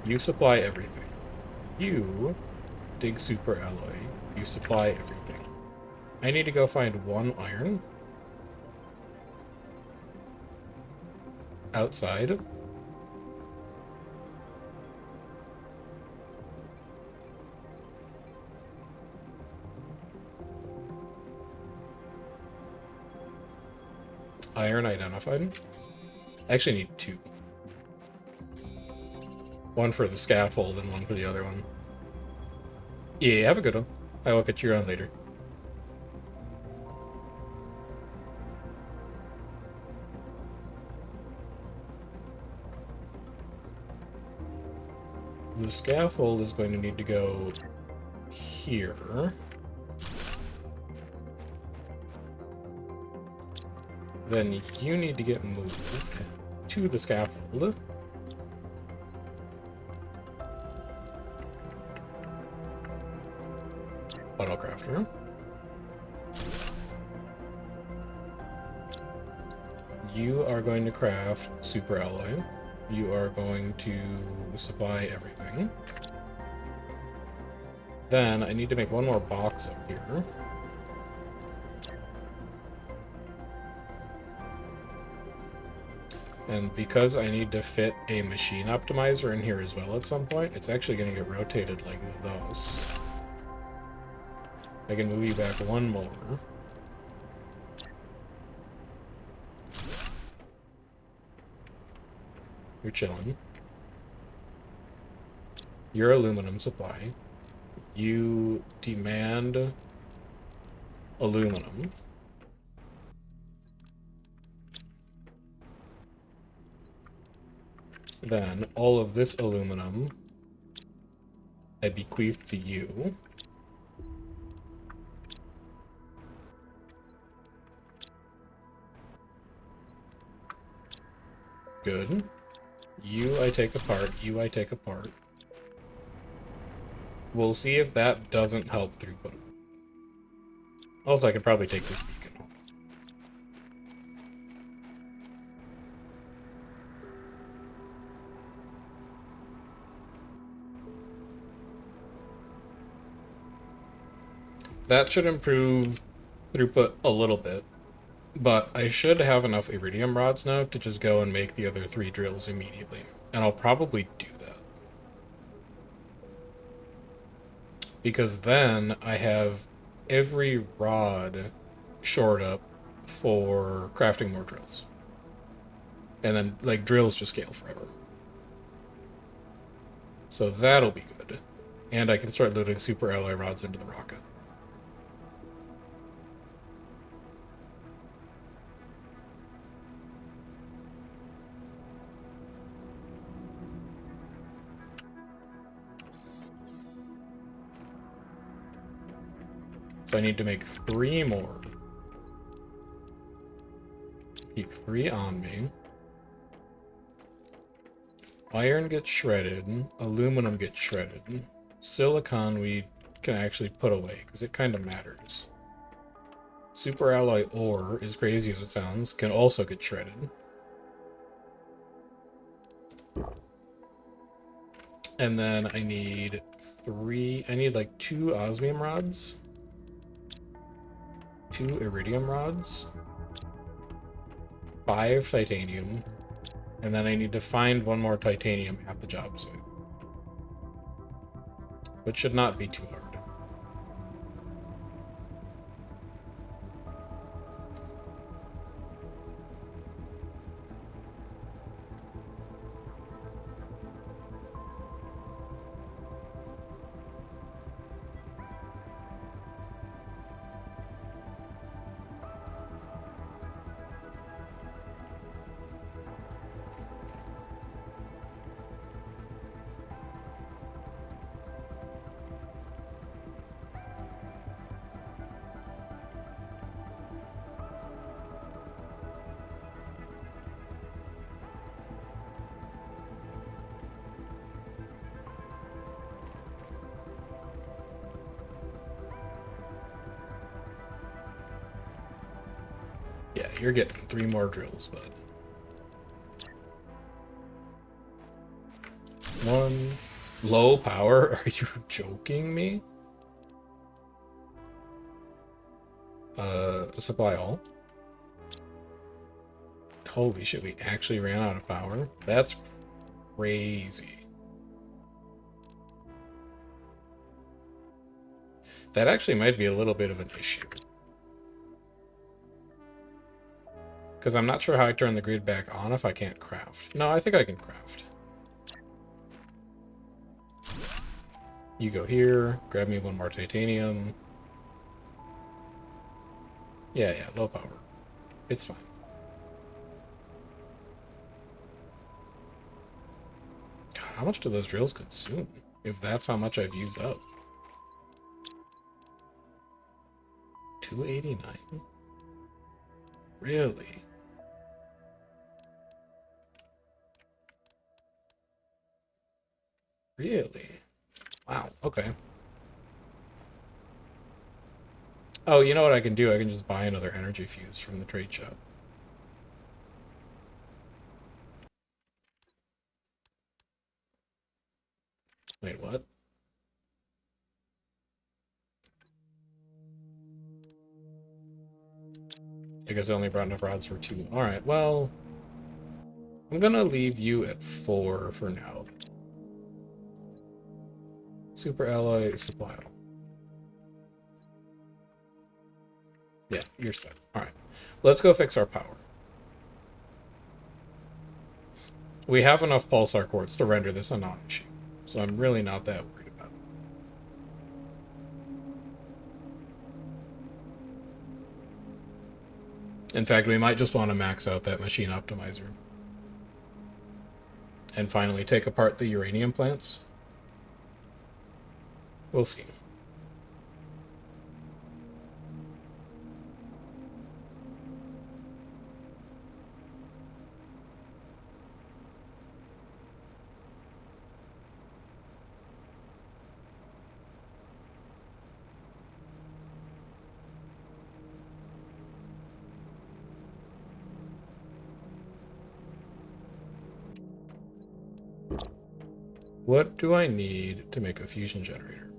you supply everything. You dig super alloy, you supply everything. I need to go find 1 iron outside. Iron identified. I actually need 2. 1 for the scaffold and 1 for the other one. Yeah, have a good one. I will get you around later. The scaffold is going to need to go here. Then you need to get moved to the scaffold. PlanetCrafter. You are going to craft super alloy. You are going to supply everything. Then I need to make 1 more box up here. And because I need to fit a machine optimizer in here as well at some point, it's actually going to get rotated like this. I can move you back 1 more. You're chilling. Your aluminum supply. You demand aluminum. Then all of this aluminum I bequeath to you. Good. You I take apart, you I take apart. We'll see if that doesn't help throughput. Also, I could probably take this beacon home. That should improve throughput a little bit, but I should have enough iridium rods now to just go and make the other 3 drills immediately. And I'll probably do that. Because then I have every rod shored up for crafting more drills. And then, like, drills just scale forever. So that'll be good. And I can start loading super alloy rods into the rocket. So I need to make 3 more. Keep 3 on me. Iron gets shredded. Aluminum gets shredded. Silicon we can actually put away, because it kind of matters. Super alloy ore, as crazy as it sounds, can also get shredded. And then I need like 2 osmium rods. 2 iridium rods. 5 titanium. And then I need to find 1 more titanium at the job site. Which should not be too hard. Yeah, you're getting 3 more drills, bud. 1. Low power? Are you joking me? Supply all. Holy shit, we actually ran out of power? That's crazy. That actually might be a little bit of an issue. Because I'm not sure how I turn the grid back on if I can't craft. No, I think I can craft. You go here, grab me 1 more titanium. Yeah, low power. It's fine. God, how much do those drills consume? If that's how much I've used up. 289? Really? Really? Wow, okay. Oh, you know what I can do? I can just buy another energy fuse from the trade shop. Wait, what? I guess I only brought enough rods for 2. Alright, well... I'm gonna leave you at 4 for now. Super alloy supply. Yeah, you're set. Alright. Let's go fix our power. We have enough pulsar quartz to render this a non-issue, so I'm really not that worried about it. In fact, we might just want to max out that machine optimizer. And finally take apart the uranium plants. We'll see. What do I need to make a fusion generator?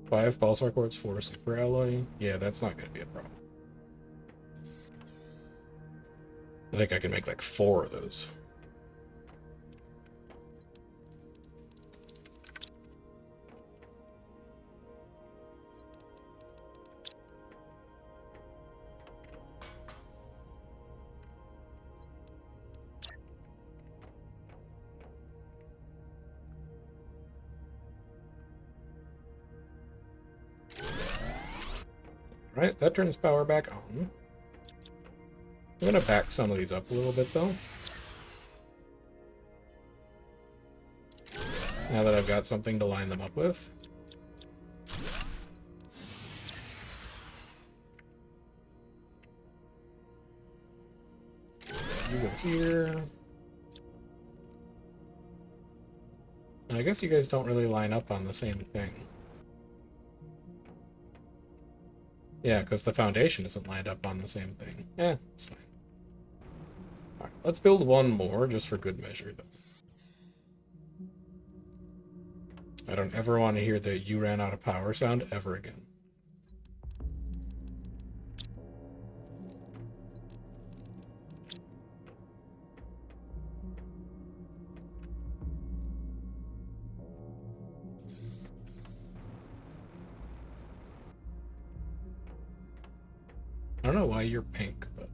5 pulsar quartz, 4 super alloy. Yeah, that's not going to be a problem. I think I can make like 4 of those. Right, that turns power back on. I'm going to back some of these up a little bit, though. Now that I've got something to line them up with. You go here. And I guess you guys don't really line up on the same thing. Yeah, because the foundation isn't lined up on the same thing. It's fine. Alright, let's build one more, just for good measure, though. I don't ever want to hear the "you ran out of power" sound ever again. I don't know why you're pink, but...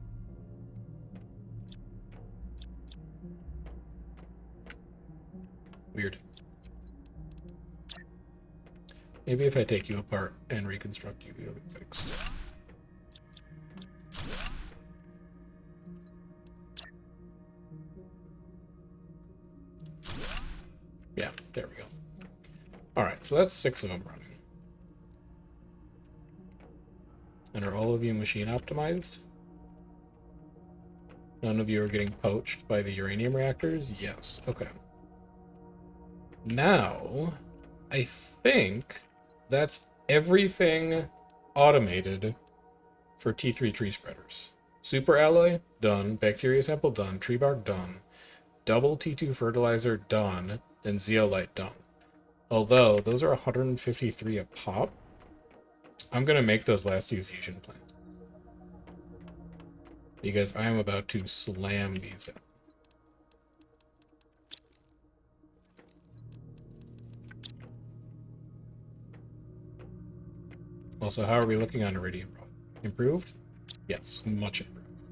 weird. Maybe if I take you apart and reconstruct you, it'll be fixed. Yeah, there we go. Alright, so that's 6 of them running. And are all of you machine optimized? None of you are getting poached by the uranium reactors? Yes, okay. Now, I think that's everything automated for T3 tree spreaders. Super alloy, done. Bacteria sample, done. Tree bark, done. Double T2 fertilizer, done. And zeolite, done. Although, those are 153 a pop. I'm going to make those last 2 fusion plants. Because I am about to slam these down. Also, how are we looking on iridium rod? Improved? Yes, much improved.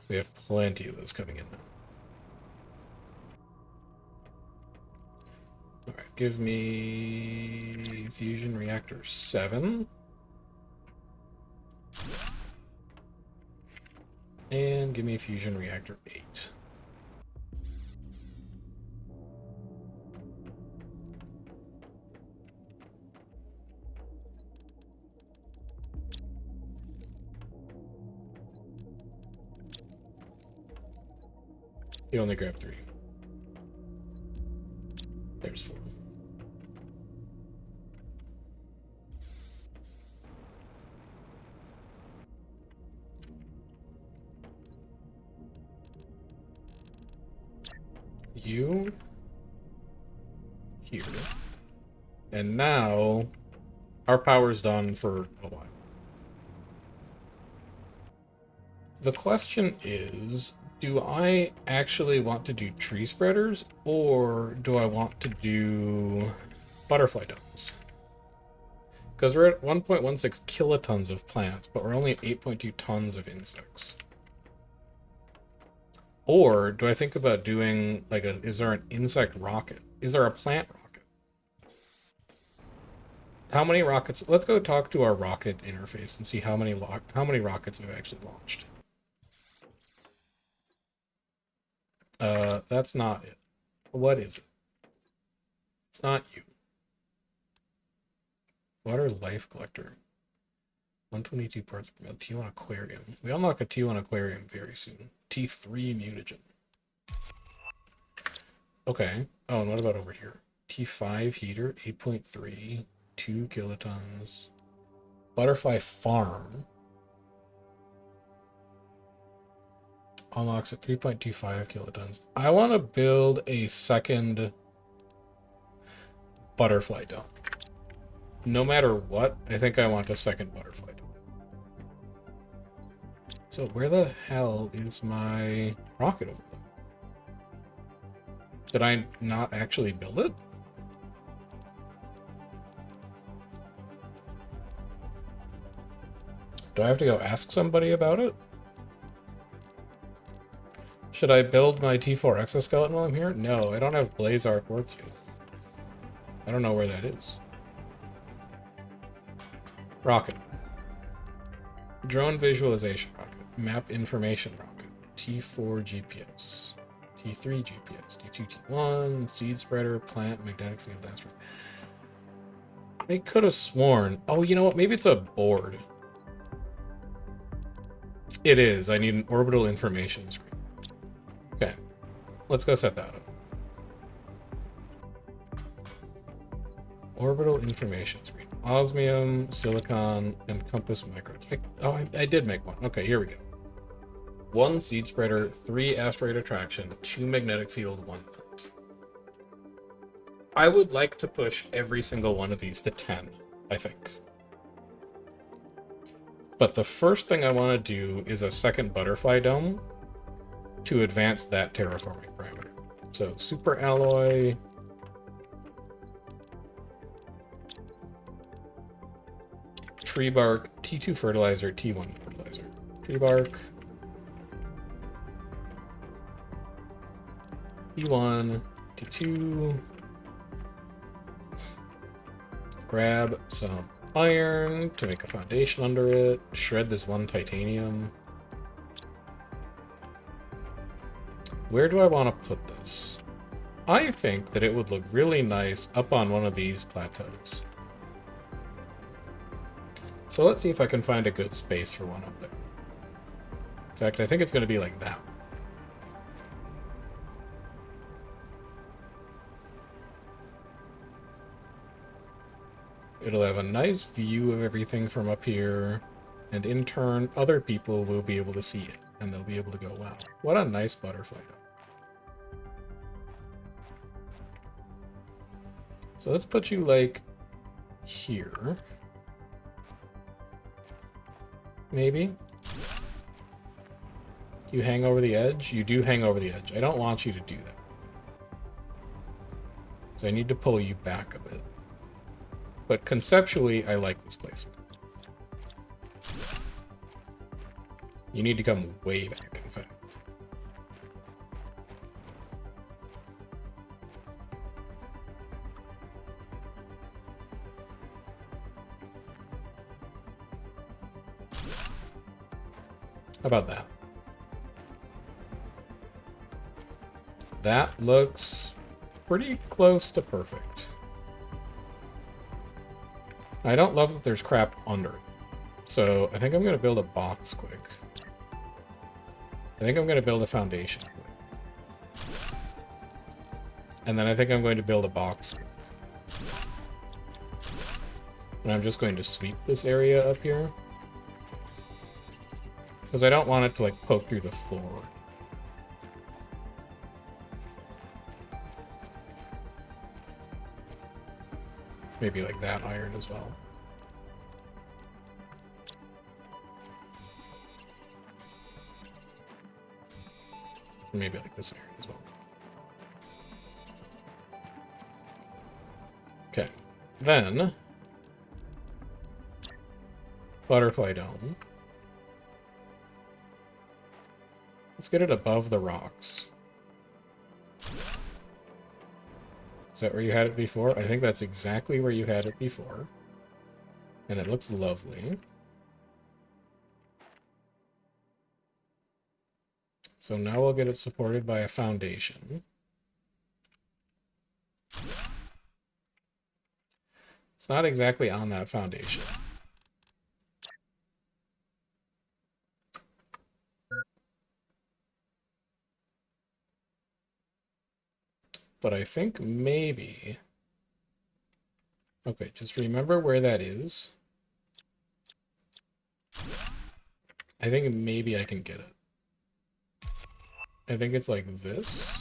We have plenty of those coming in now. Alright, give me fusion reactor 7. And give me fusion reactor 8. You only grab 3. There's 4. You here. And now our power's done for a while. The question is, do I actually want to do tree spreaders, or do I want to do butterfly domes? Because we're at 1.16 kilotons of plants, but we're only at 8.2 tons of insects. Or do I think about doing, like, is there an insect rocket? Is there a plant rocket? How many rockets? Let's go talk to our rocket interface and see how many rockets I've actually launched. That's not it. What is it? It's not you. Water life collector. 122 parts per million. T1 aquarium. We unlock a T1 aquarium very soon. T3 mutagen. Okay. Oh, and what about over here? T5 heater, 8.3, 2 kilotons. Butterfly farm. Unlocks at 3.25 kilotons. I want to build a second butterfly dome. No matter what, I think I want a second butterfly dome. So where the hell is my rocket over there? Did I not actually build it? Do I have to go ask somebody about it? Should I build my T4 exoskeleton while I'm here? No, I don't have Blazar quartz yet. I don't know where that is. Rocket. Drone visualization rocket. Map information rocket. T4 GPS. T3 GPS. T2 T1. Seed spreader. Plant. Magnetic field asteroid. I could have sworn. Oh, you know what? Maybe it's a board. It is. I need an orbital information screen. Okay. Let's go set that up. Orbital information screen. Osmium, silicon, and compass micro. Oh, I did make one. Okay, here we go. 1 seed spreader, 3 asteroid attraction, 2 magnetic field, 1 plant. I would like to push every single one of these to 10, I think. But the first thing I want to do is a second butterfly dome to advance that terraforming parameter. So super alloy. Tree bark, T2 fertilizer, T1 fertilizer. Tree bark. T1, T2. Grab some iron to make a foundation under it. Shred this 1 titanium. Where do I want to put this? I think that it would look really nice up on one of these plateaus. So let's see if I can find a good space for one up there. In fact, I think it's going to be like that. It'll have a nice view of everything from up here, and in turn, other people will be able to see it, and they'll be able to go, wow, what a nice butterfly. So let's put you, like, here. Maybe? You hang over the edge? You do hang over the edge. I don't want you to do that. So I need to pull you back a bit. But conceptually, I like this placement. You need to come way back, in fact. How about that? That looks pretty close to perfect. I don't love that there's crap under it. So I think I'm going to build a box quick. I think I'm going to build a foundation quick. And then I think I'm going to build a box quick. And I'm just going to sweep this area up here. Because I don't want it to, like, poke through the floor. Maybe like that iron as well. Maybe like this iron as well. Okay. Then butterfly dome. Let's get it above the rocks. Is that where you had it before? I think that's exactly where you had it before. And it looks lovely. So now we'll get it supported by a foundation. It's not exactly on that foundation. But I think maybe... Okay, just remember where that is. I think maybe I can get it. I think it's like this.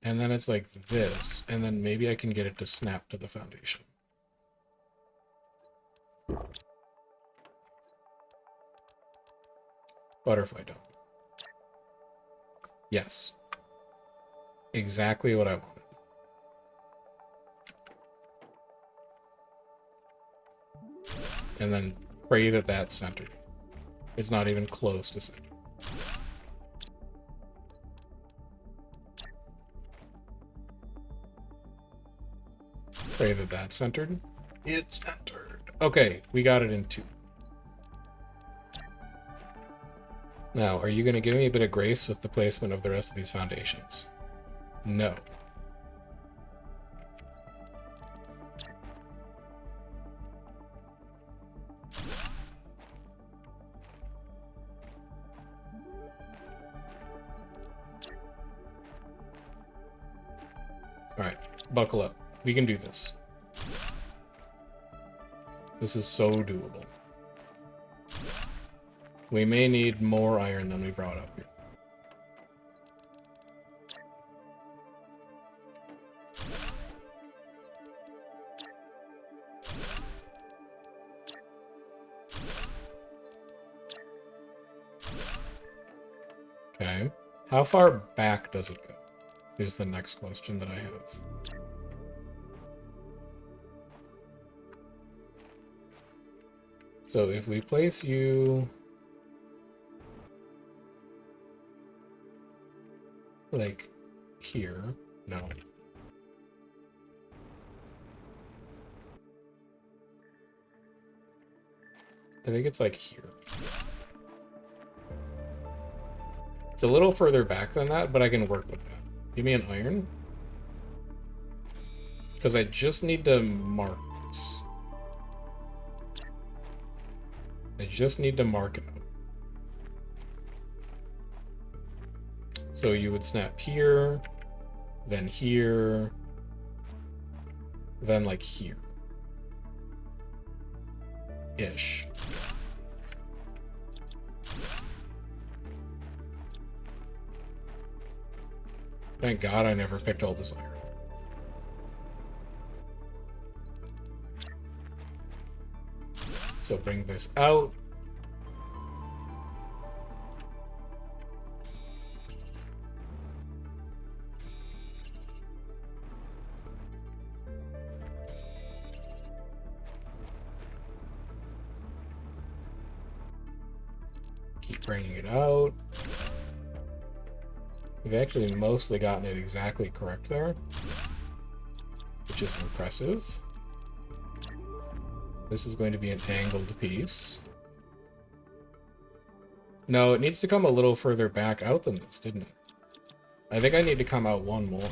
And then it's like this. And then maybe I can get it to snap to the foundation. Butterfly dome. Yes. Exactly what I wanted. And then pray that that's centered. It's not even close to center. Pray that that's centered. It's centered. Okay, we got it in 2. Now, are you going to give me a bit of grace with the placement of the rest of these foundations? No. Alright, buckle up. We can do this. This is so doable. We may need more iron than we brought up here. Okay. How far back does it go? Is the next question that I have. So if we place you like here, no. I think it's like here. It's a little further back than that, but I can work with that. Give me an iron. Because I just need to mark this. I just need to mark it out. So you would snap here, then here, then like here. Ish. Thank God I never picked all this iron. So bring this out. Keep bringing it out. We've actually mostly gotten it exactly correct there, which is impressive. This is going to be an angled piece. No, it needs to come a little further back out than this, didn't it? I think I need to come out one more.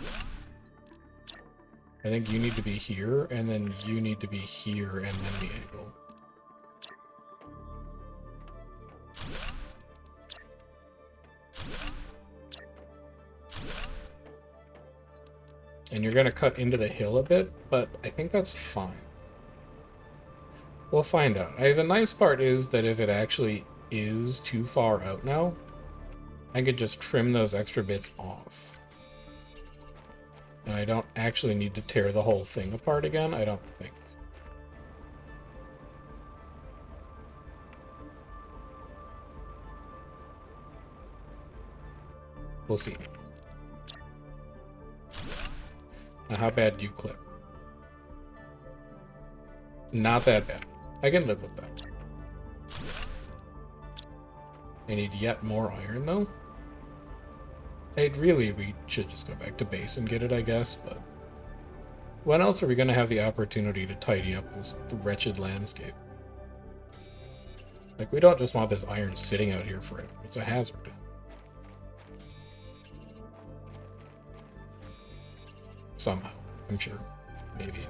I think you need to be here, and then you need to be here, and then the angle. And you're going to cut into the hill a bit, but I think that's fine. We'll find out. The nice part is that if it actually is too far out now, I could just trim those extra bits off. And I don't actually need to tear the whole thing apart again, I don't think. We'll see. Now, how bad do you clip? Not that bad. I can live with that. I need yet more iron, though. We should just go back to base and get it, I guess, but... When else are we going to have the opportunity to tidy up this wretched landscape? Like, we don't just want this iron sitting out here forever. It's a hazard. Somehow. I'm sure. Maybe.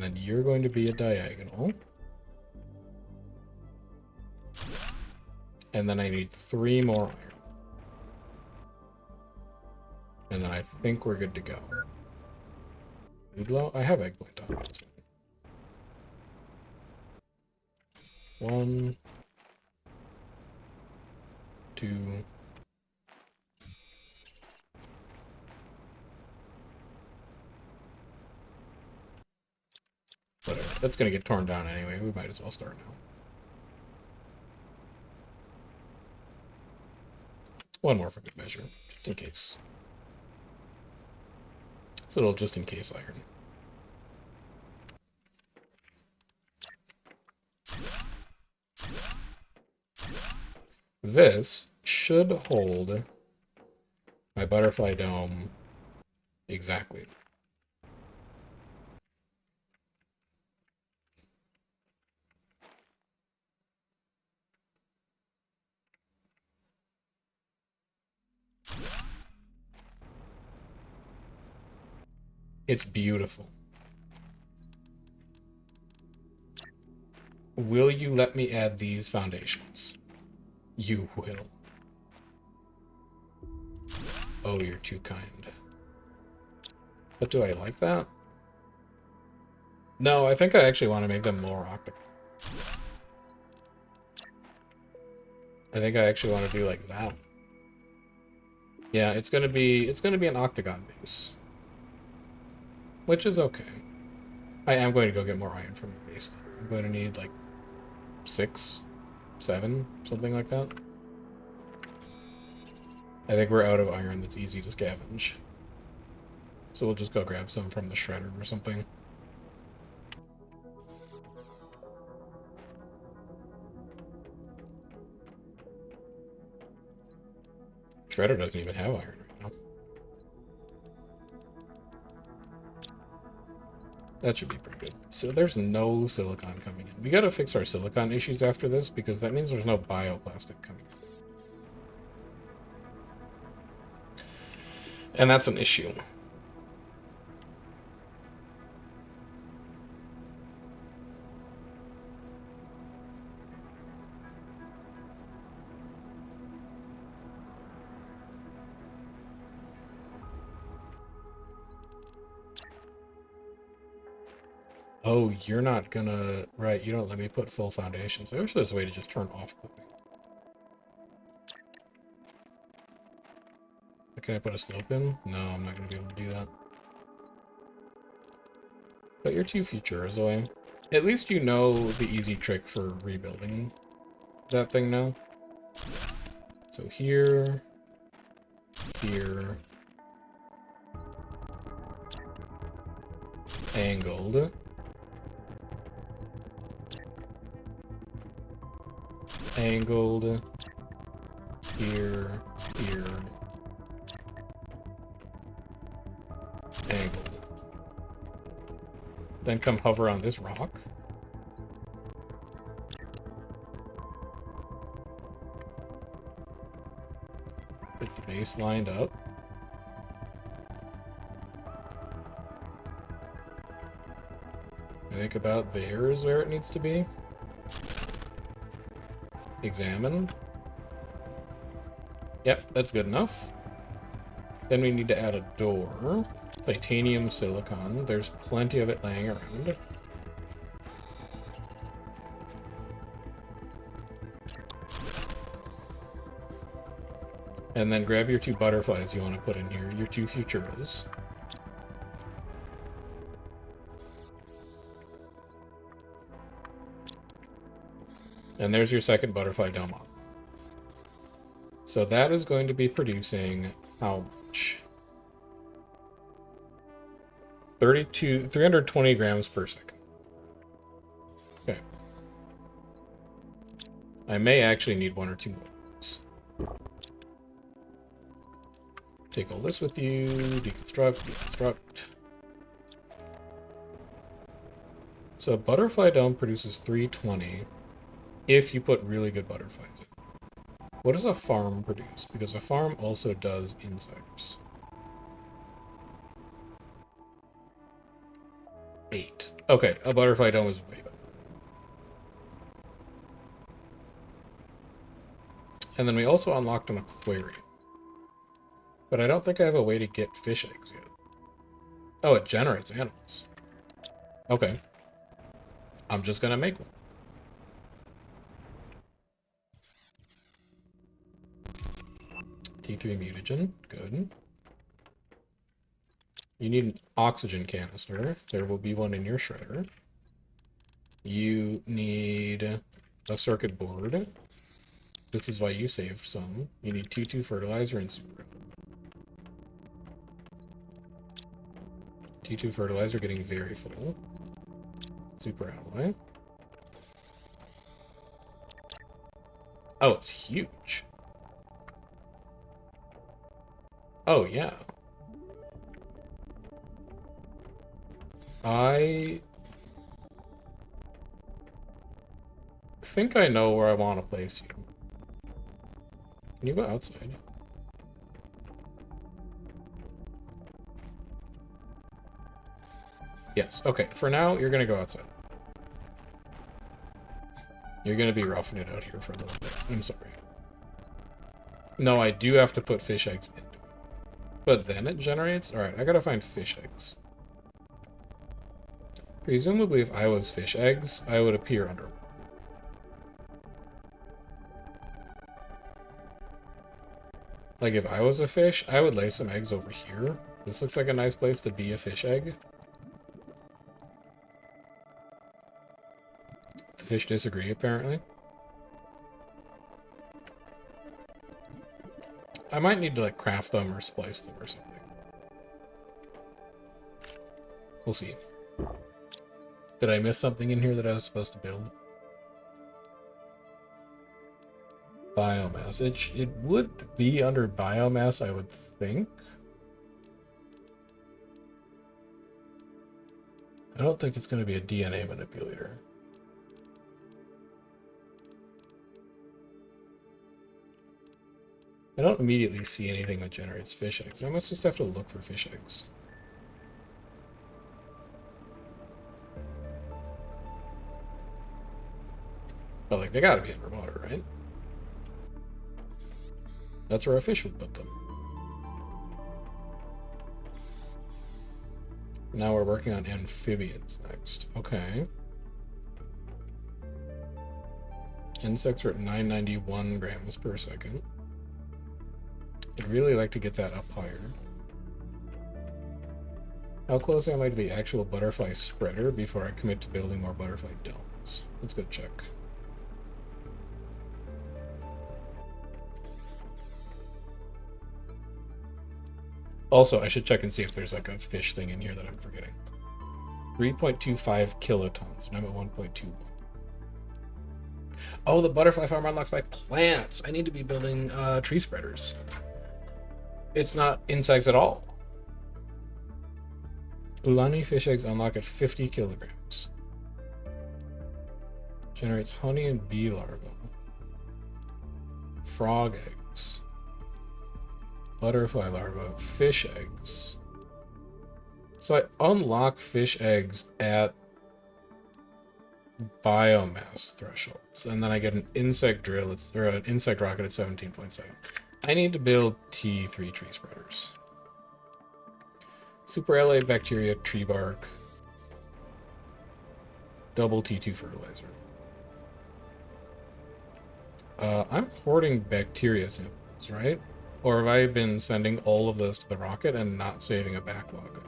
And then you're going to be a diagonal. And then I need 3 more iron. And then I think we're good to go. Oodlow? I have eggplant on. That's fine. 1, 2. Whatever. That's gonna get torn down anyway. We might as well start now. 1 more for good measure, just in case. It's a little just in case iron. This should hold my butterfly dome exactly. It's beautiful. Will you let me add these foundations? You will. Oh, you're too kind. But do I like that? No, I think I actually want to make them more octagon. I think I actually want to do like that. Yeah, it's gonna be an octagon base. Which is okay. I am going to go get more iron from the base though. I'm going to need like 6, 7, something like that. I think we're out of iron that's easy to scavenge. So we'll just go grab some from the shredder or something. Shredder doesn't even have iron right now. That should be pretty good. So there's no silicon coming in. We gotta fix our silicon issues after this, because that means there's no bioplastic coming in. And that's an issue. Oh, you're not gonna... Right, you don't let me put full foundations. I wish there's a way to just turn off clipping. Can I put a slope in? No, I'm not gonna be able to do that. But you're too futures away. At least you know the easy trick for rebuilding that thing now. So here, here, angled, angled, here, here, angled. Then come hover on this rock. Get the base lined up. I think about there is where it needs to be. Examine. Yep, that's good enough. Then we need to add a door. Titanium silicon. There's plenty of it laying around. And then grab your 2 butterflies you want to put in here, your 2 Futuras. And there's your second butterfly dome. So that is going to be producing how much? 320 grams per second. Okay. I may actually need one or two more. Take all this with you. Deconstruct. So a butterfly dome produces 320 if you put really good butterflies in. What does a farm produce? Because a farm also does insects. 8. Okay, a butterfly dome is way better. And then we also unlocked an aquarium. But I don't think I have a way to get fish eggs yet. Oh, it generates animals. Okay. I'm just gonna make one. T3 mutagen. Good. You need an oxygen canister. There will be one in your shredder. You need a circuit board. This is why you saved some. You need T2 fertilizer and super. T2 fertilizer getting very full. Super alloy. Oh, it's huge. Oh, yeah. I think I know where I want to place you. Can you go outside? Yes. Okay, for now, you're going to go outside. You're going to be roughing it out here for a little bit. I'm sorry. No, I do have to put fish eggs into it. But then it generates? Alright, I gotta find fish eggs. Presumably, if I was fish eggs, I would appear under. Like, if I was a fish, I would lay some eggs over here. This looks like a nice place to be a fish egg. The fish disagree, apparently. I might need to, like, craft them or splice them or something. We'll see. Did I miss something in here that I was supposed to build? Biomass. It would be under biomass, I would think. I don't think it's going to be a DNA manipulator. I don't immediately see anything that generates fish eggs. I must just have to look for fish eggs. But, like, they gotta be underwater, right? That's where a fish would put them. Now we're working on amphibians next. Okay. Insects are at 991 grams per second. I'd really like to get that up higher. How close am I to the actual butterfly spreader before I commit to building more butterfly domes? Let's go check. Also, I should check and see if there's like a fish thing in here that I'm forgetting. 3.25 kilotons, and I'm at 1.21. Oh, the butterfly farm unlocks by plants. I need to be building tree spreaders. It's not insects at all. Ulani fish eggs unlock at 50 kilograms. Generates honey and bee larvae. Frog eggs. Butterfly larvae. Fish eggs. So I unlock fish eggs at biomass thresholds, and then I get an insect drill, or an insect rocket at 17.7. I need to build T3 tree spreaders. Super LA bacteria, tree bark, double T2 fertilizer. I'm hoarding bacteria samples, right? Or have I been sending all of those to the rocket and not saving a backlog?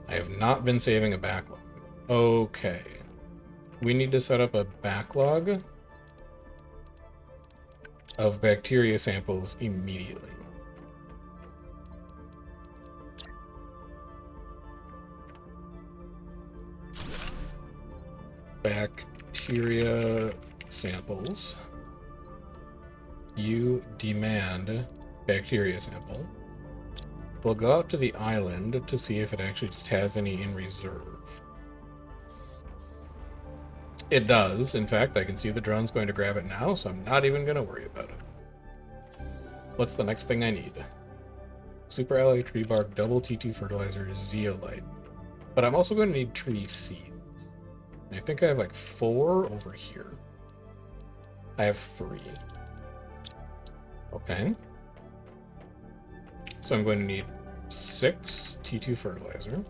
I have not been saving a backlog. Okay. We need to set up a backlog of bacteria samples immediately. Bacteria samples. You demand bacteria sample. We'll go out to the island to see if it actually just has any in reserve. It does. In fact, I can see the drone's going to grab it now, so I'm not even going to worry about it. What's the next thing I need? Super alloy, tree bark, double T2 fertilizer, zeolite. But I'm also going to need tree seeds. I think I have like 4 over here. I have 3. Okay. So I'm going to need 6 T2 fertilizer.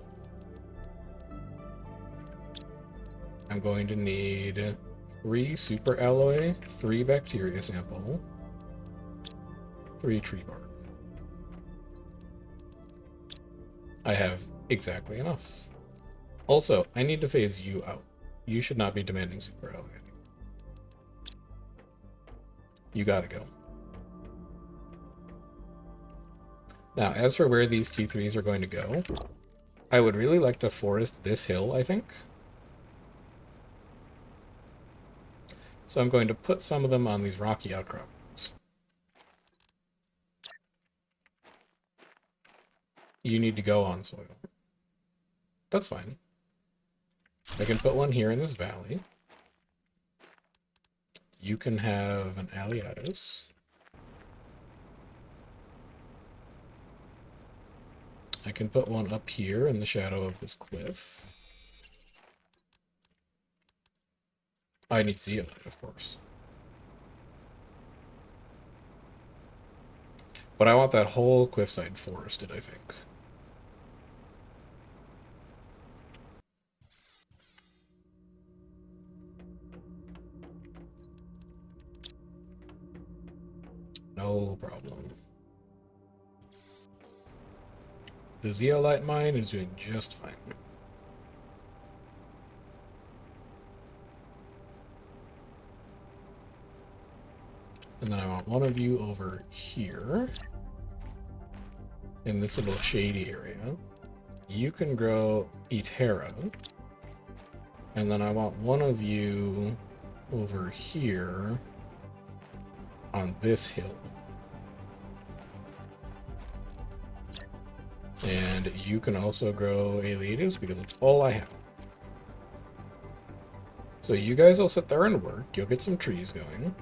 I'm going to need 3 super alloy, 3 bacteria sample, 3 tree bark. I have exactly enough. Also, I need to phase you out. You should not be demanding super alloy anymore. You gotta go. Now, as for where these T3s are going to go, I would really like to forest this hill, I think. So I'm going to put some of them on these rocky outcroppings. You need to go on soil. That's fine. I can put one here in this valley. You can have an Aliatus. I can put one up here in the shadow of this cliff. I need zeolite, of course. But I want that whole cliffside forested, I think. No problem. The zeolite mine is doing just fine. And then I want one of you over here in this little shady area. You can grow Etera. And then I want one of you over here on this hill. And you can also grow Aliatus because it's all I have. So you guys will sit there and work. You'll get some trees going.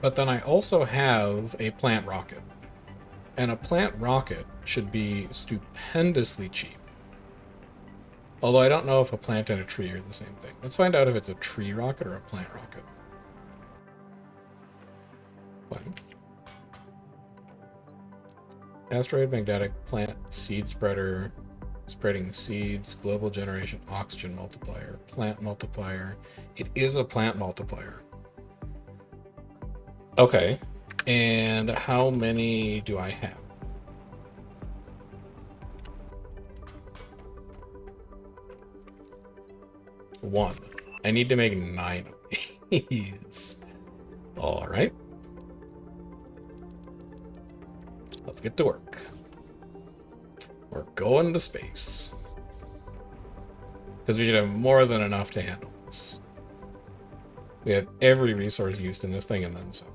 But then I also have a plant rocket. And a plant rocket should be stupendously cheap. Although I don't know if a plant and a tree are the same thing. Let's find out if it's a tree rocket or a plant rocket. Fine. Asteroid magnetic plant seed spreader, spreading seeds, global generation, oxygen multiplier, plant multiplier. It is a plant multiplier. Okay. And how many do I have? One. I need to make 9 of these. All right. Let's get to work. We're going to space. Because we should have more than enough to handle this. We have every resource used in this thing and then some.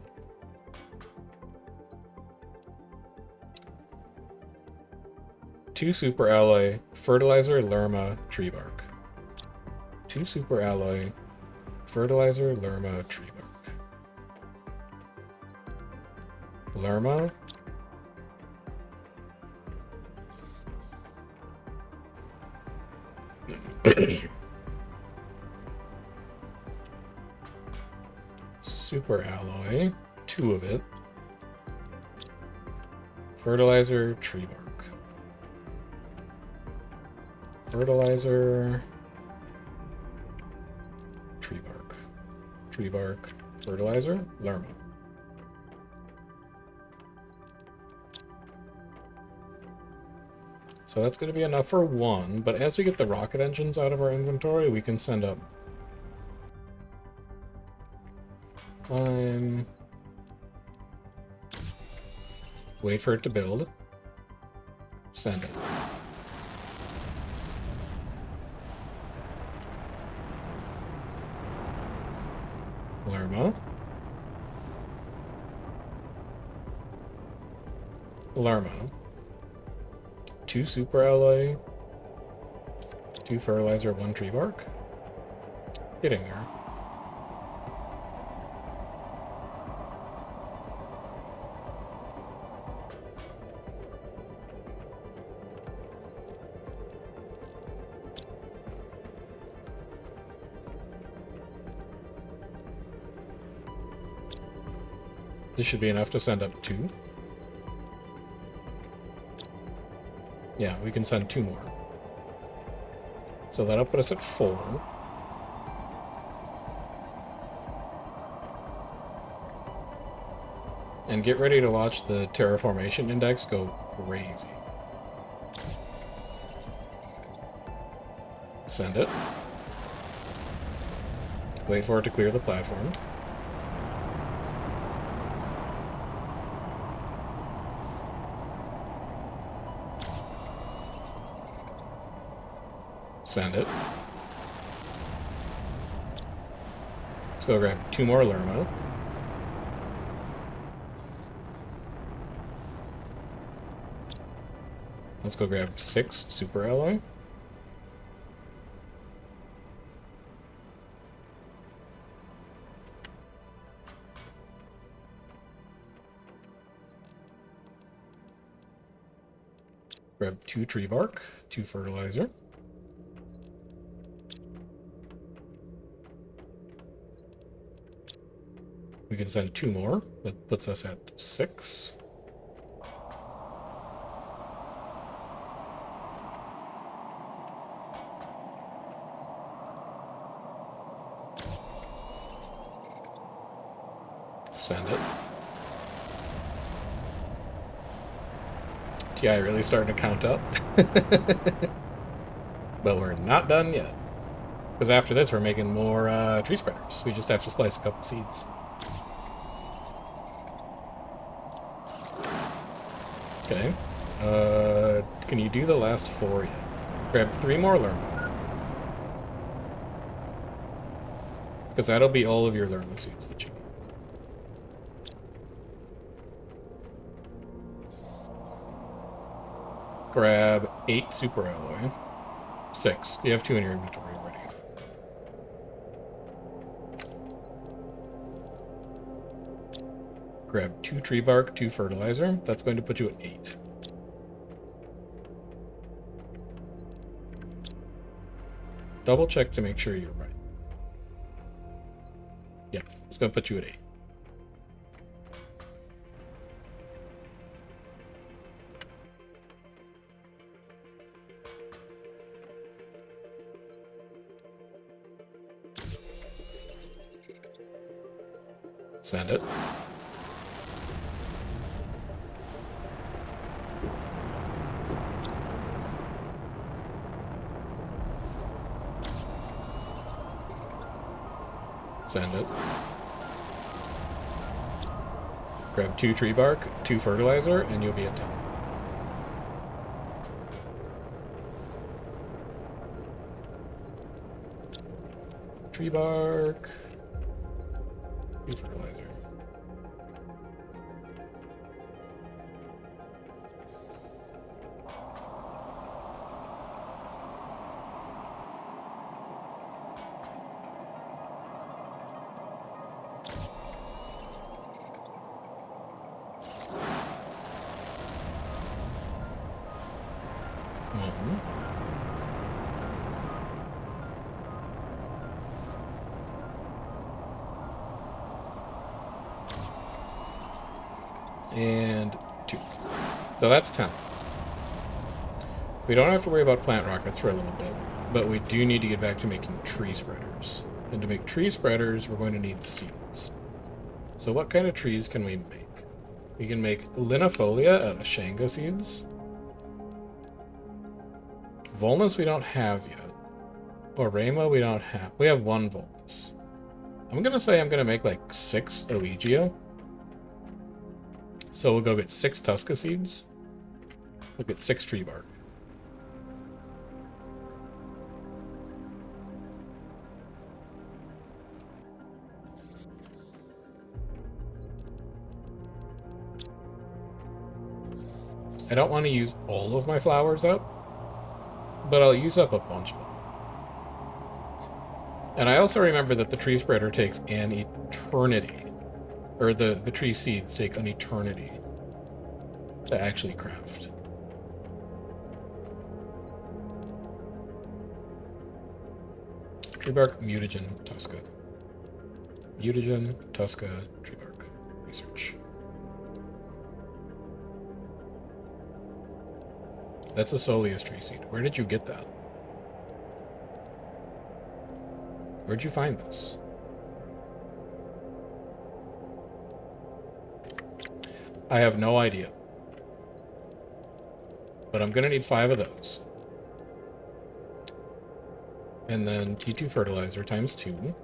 Two super alloy, fertilizer, lerma, tree bark. 2 super alloy, fertilizer, lerma, tree bark. Lerma. Super alloy, 2 of it. Fertilizer, tree bark. Fertilizer, tree bark. Tree bark, fertilizer, lerma. So that's going to be enough for 1, but as we get the rocket engines out of our inventory, we can send up. Line. Wait for it to build. Send it. Lerma. Lerma. 2 super alloy. 2 fertilizer, 1 tree bark. Getting there. This should be enough to send up 2. Yeah, we can send 2 more. So that'll put us at 4. And get ready to watch the terraformation index go crazy. Send it. Wait for it to clear the platform. Send it. Let's go grab 2 more Lerma. Let's go grab 6 super alloy. Grab 2 tree bark, 2 fertilizer. We can send 2 more. That puts us at 6. Send it. TI really starting to count up. But we're not done yet. Because after this, we're making more tree spreaders. We just have to splice a couple seeds. Okay. Can you do the last 4 yet? Grab 3 more Lerma. Because that'll be all of your Lerma seeds that you need. Grab 8 super alloy. 6. You have 2 in your inventory already. Grab 2 tree bark, 2 fertilizer. That's going to put you at 8. Double check to make sure you're right. Yeah, it's going to put you at 8. Send it. Send it. Grab 2 tree bark, 2 fertilizer, and you'll be at 10. Tree bark, 2 fertilizer. And 2. So that's 10. We don't have to worry about plant rockets for a little bit, but we do need to get back to making tree spreaders. And to make tree spreaders, we're going to need seeds. So what kind of trees can we make? We can make linifolia out of Shanga seeds. Volnus we don't have yet. Orema we don't have. We have 1 Volnus. I'm gonna say I'm gonna make like 6 Eligio. So we'll go get 6 Tusca seeds. We'll get 6 tree bark. I don't want to use all of my flowers up, but I'll use up a bunch of them. And I also remember that the tree spreader takes an eternity, or the tree seeds take an eternity to actually craft. Tree bark, mutagen, Tusca. Mutagen, Tusca, tree bark. Research. That's a Soleus tree seed. Where did you get that? Where'd you find this? I have no idea. But I'm gonna need 5 of those. And then T2 fertilizer times 2.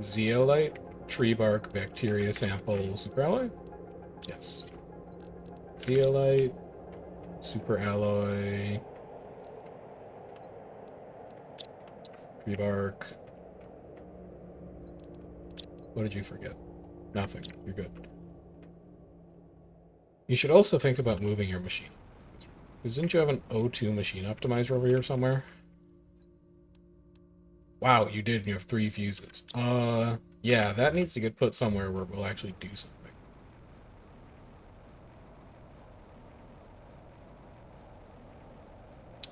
Zeolite, tree bark, bacteria sample, super alloy? Yes. Zeolite, super alloy, tree bark. What did you forget? Nothing. You're good. You should also think about moving your machine. Because didn't you have an O2 machine optimizer over here somewhere? Wow, you did, and you have 3 fuses. Yeah, that needs to get put somewhere where we'll actually do something.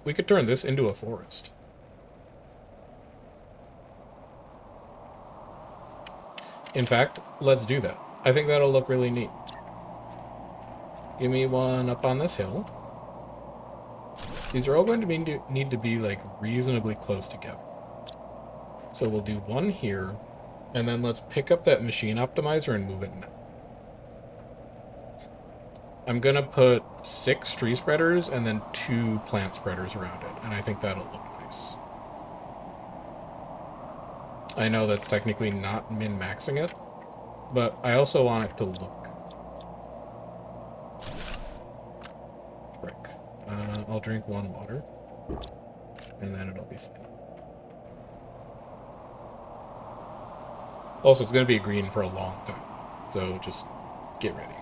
We could turn this into a forest. In fact, let's do that. I think that'll look really neat. Give me one up on this hill. These are all going to need to be like reasonably close together. So we'll do one here, and then let's pick up that machine optimizer and move it now. I'm gonna put 6 tree spreaders and then 2 plant spreaders around it, and I think that'll look nice. I know that's technically not min-maxing it, but I also want it to look good. Frick. I'll drink 1 water, and then it'll be fine. Also, it's going to be green for a long time, so just get ready.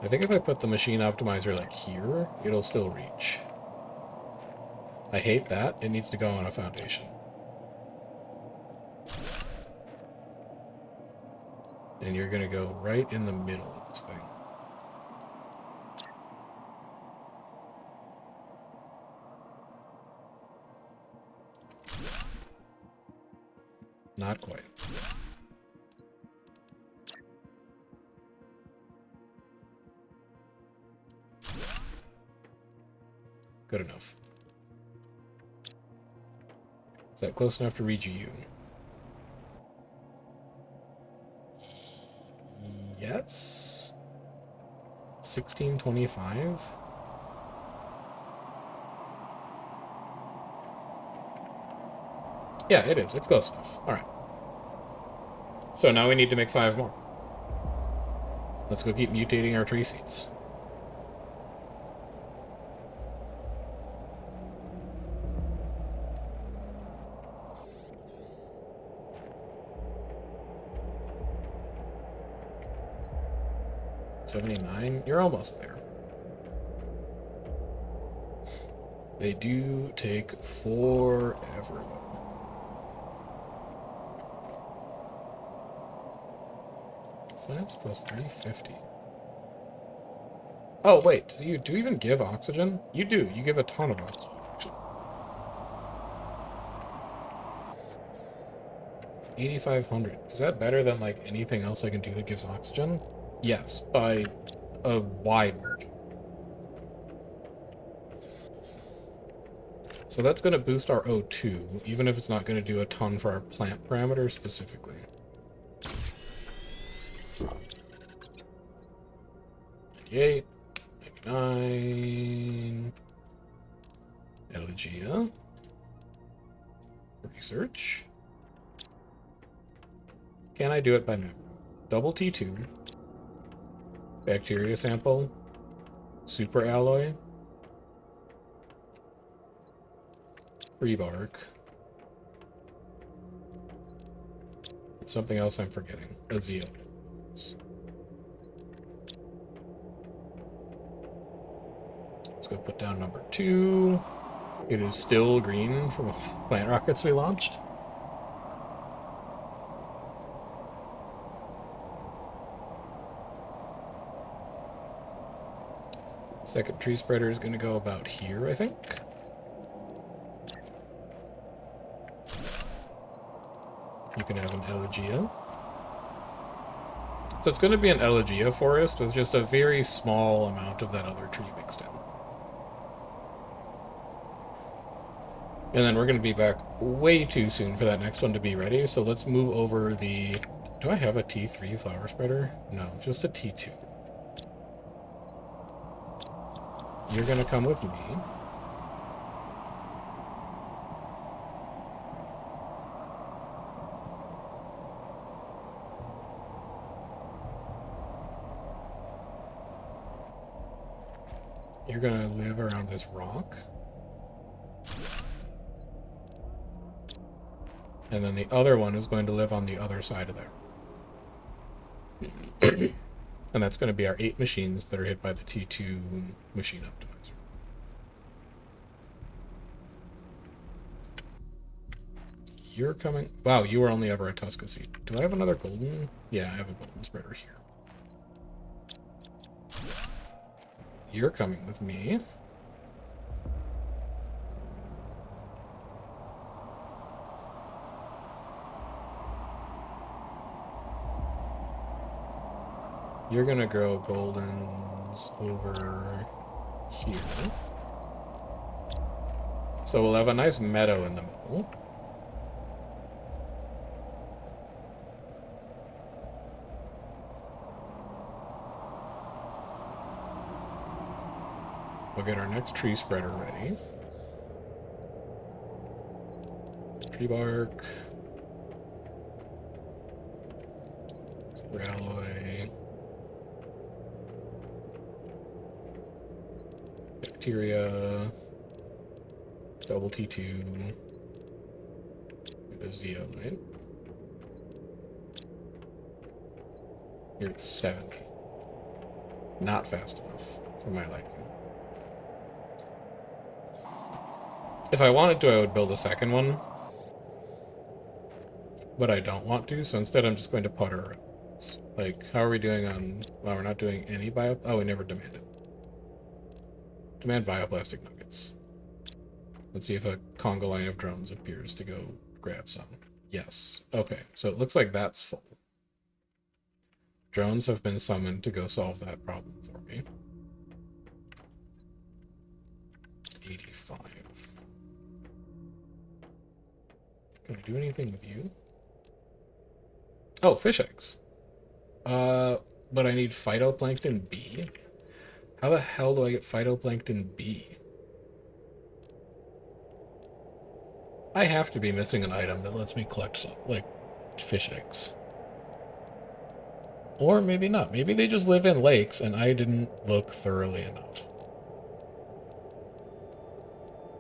I think if I put the machine optimizer like here, it'll still reach. I hate that. It needs to go on a foundation. And you're going to go right in the middle of this thing. Not quite. Good enough. Is that close enough to reach you? Yes. 1625. Yeah, it is. It's close enough. All right. So now we need to make 5 more. Let's go keep mutating our tree seeds. $79. You're almost there. They do take forever, though. Plants plus 350. Oh, wait. Do you even give oxygen? You do. You give a ton of oxygen. 8,500. Is that better than, like, anything else I can do that gives oxygen? Yes, by a wide margin. So that's going to boost our O2, even if it's not going to do a ton for our plant parameters specifically. 98, 99. Elegia. Research. Can I do it by memory? Double T2. Bacteria sample. Super alloy. Free bark. Something else I'm forgetting. A Zeo. Let's go put down number 2. It is still green from all the plant rockets we launched. Second tree spreader is going to go about here, I think. You can have an Elegia. So it's going to be an Elegia forest with just a very small amount of that other tree mixed in. And then we're going to be back way too soon for that next one to be ready, so let's move over the... Do I have a T3 flower spreader? No, just a T2. You're going to come with me. You're going to live around this rock. And then the other one is going to live on the other side of there. And that's going to be our 8 machines that are hit by the T2 machine optimizer. You're coming... Wow, you were only ever a Tuska seed. Do I have another golden? Yeah, I have a golden spreader here. You're coming with me. You're gonna grow goldens over here. So we'll have a nice meadow in the middle. We'll get our next tree spreader ready. Tree bark. Super alloy. Bacteria. Double T2. And a zeolite. You're at 70. Not fast enough for my liking. If I wanted to, I would build a second one. But I don't want to, so instead I'm just going to putter. Like, how are we doing on... Well, we're not doing any bio... Oh, we never demanded. Demand bioplastic nuggets. Let's see if a conga line of drones appears to go grab some. Yes. Okay, so it looks like that's full. Drones have been summoned to go solve that problem for me. 85. Can I do anything with you? Oh, fish eggs. But I need phytoplankton B. How the hell do I get phytoplankton B? I have to be missing an item that lets me collect some, like, fish eggs. Or maybe not. Maybe they just live in lakes and I didn't look thoroughly enough.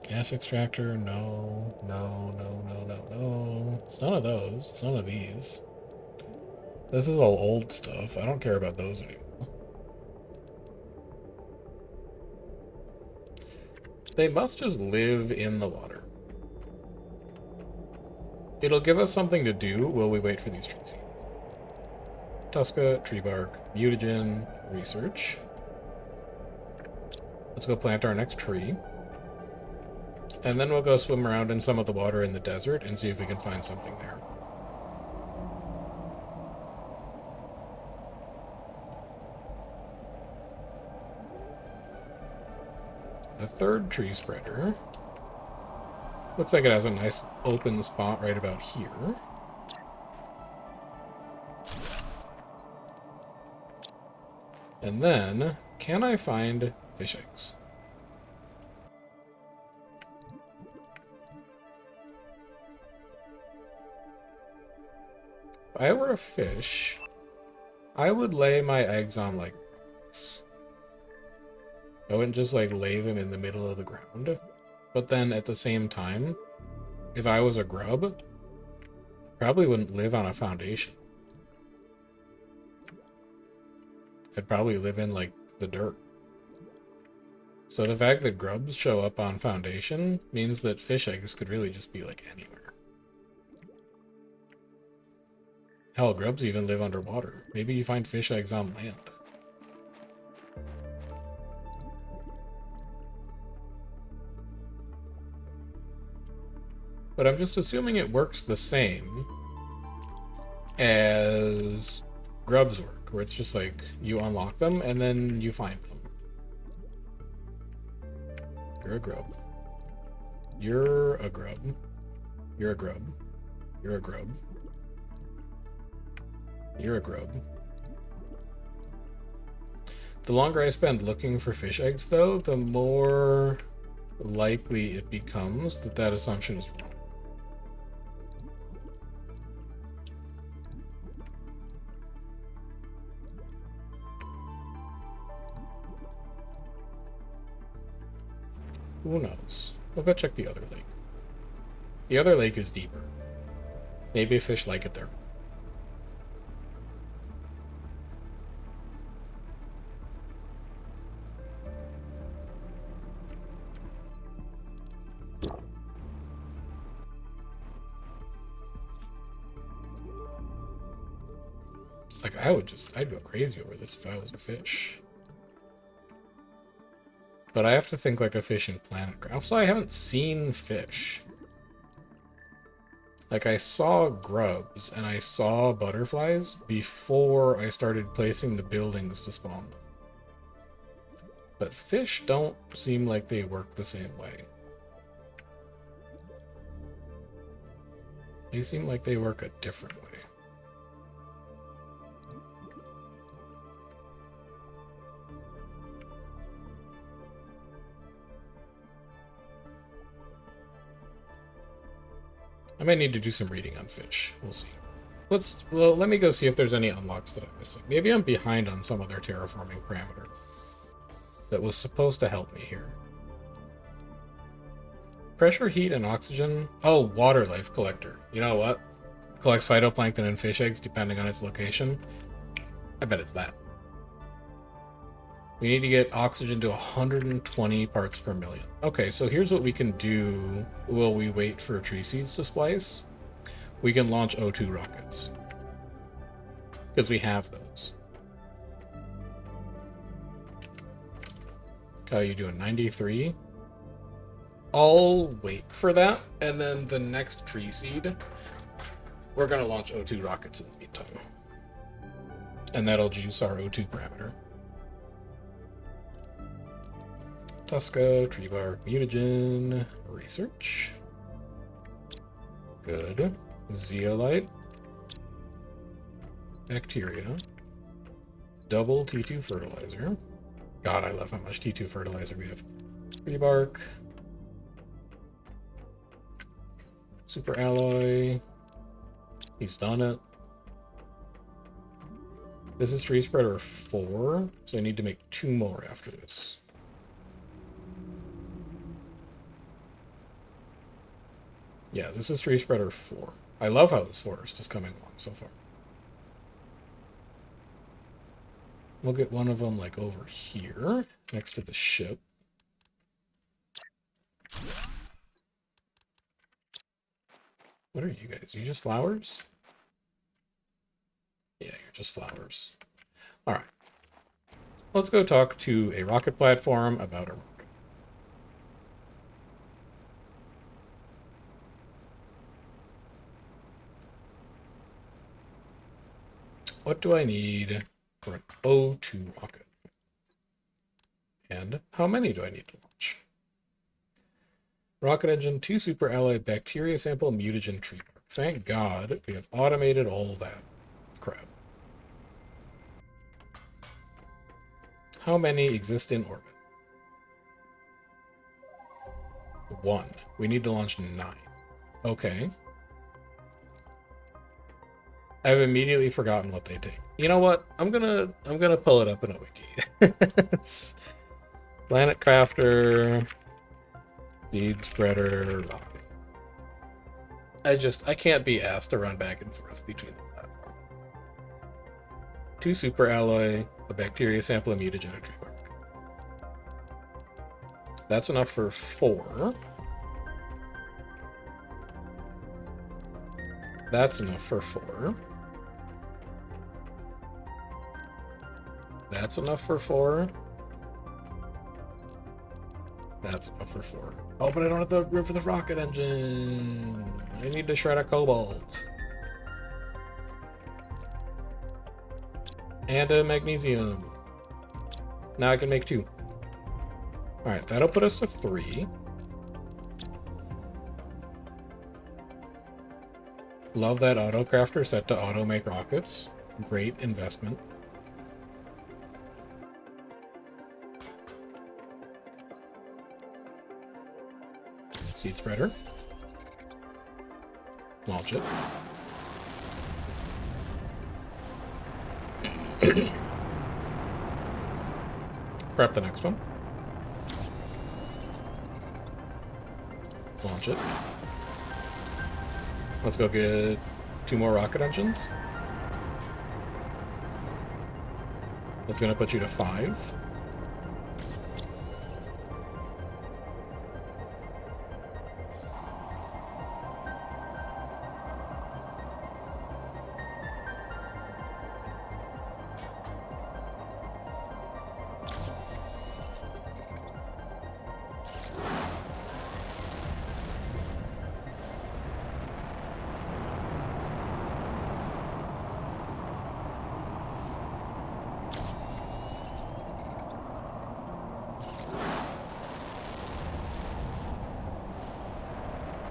Gas extractor, no, no, no, no, no, no. It's none of those. It's none of these. This is all old stuff. I don't care about those anymore. They must just live in the water. It'll give us something to do while we wait for these trees. Tuska, tree bark, mutagen, research. Let's go plant our next tree. And then we'll go swim around in some of the water in the desert and see if we can find something there. The third tree spreader looks like it has a nice open spot right about here. And then, can I find fish eggs? I were a fish, I would lay my eggs on, like, rocks. I wouldn't just, like, lay them in the middle of the ground. But then, at the same time, if I was a grub, I probably wouldn't live on a foundation. I'd probably live in, like, the dirt. So the fact that grubs show up on foundation means that fish eggs could really just be, like, anywhere. Hell, grubs even live underwater. Maybe you find fish eggs on land. But I'm just assuming it works the same as grubs work, where it's just like you unlock them and then you find them. You're a grub. You're a grub. You're a grub. You're a grub. You're a grub. The longer I spend looking for fish eggs, though, the more likely it becomes that that assumption is wrong. Who knows? We'll go check the other lake. The other lake is deeper. Maybe fish like it there. Like, I'd go crazy over this if I was a fish. But I have to think like a fish in PlanetCrafter. Also, I haven't seen fish. Like, I saw grubs and I saw butterflies before I started placing the buildings to spawn them. But fish don't seem like they work the same way. They seem like they work a different way. I might need to do some reading on fish. We'll see. Let me go see if there's any unlocks that I'm missing. Maybe I'm behind on some other terraforming parameter that was supposed to help me here. Pressure, heat, and oxygen. Oh, water life collector. You know what? Collects phytoplankton and fish eggs depending on its location. I bet it's that. We need to get oxygen to 120 parts per million. Okay, so here's what we can do while we wait for tree seeds to splice. We can launch O2 rockets. Because we have those. How are you doing? 93? I'll wait for that, and then the next tree seed, we're going to launch O2 rockets in the meantime. And that'll juice our O2 parameter. Tuska, tree bark, mutagen, research. Good. Zeolite. Bacteria. Double T2 fertilizer. God, I love how much T2 fertilizer we have. Tree bark. Super alloy. He's done it. This is tree spreader 4, so I need to make 2 more after this. Yeah, this is tree spreader 4. I love how this forest is coming along so far. We'll get one of them, like, over here, next to the ship. What are you guys? Are you just flowers? Yeah, you're just flowers. Alright. Let's go talk to a rocket platform about a rocket. What do I need for an O2 rocket? And how many do I need to launch? Rocket engine, 2 super alloy, bacteria sample, mutagen, tree bark. Thank God we have automated all that crap. How many exist in orbit? 1. We need to launch 9. Okay. I've immediately forgotten what they take. You know what? I'm gonna pull it up in a wiki. PlanetCrafter, seed spreader, rocket. I can't be asked to run back and forth between the platform. 2 super alloy, a bacteria sample, a mutagen, a tree bark. That's enough for 4. That's enough for 4. That's enough for 4. That's enough for 4. Oh, but I don't have the room for the rocket engine. I need to shred a cobalt. And a magnesium. Now I can make 2. Alright, that'll put us to 3. Love that auto crafter set to auto make rockets. Great investment. Seed spreader. Launch it. Prep the next one. Launch it. Let's go get 2 more rocket engines. That's going to put you to 5.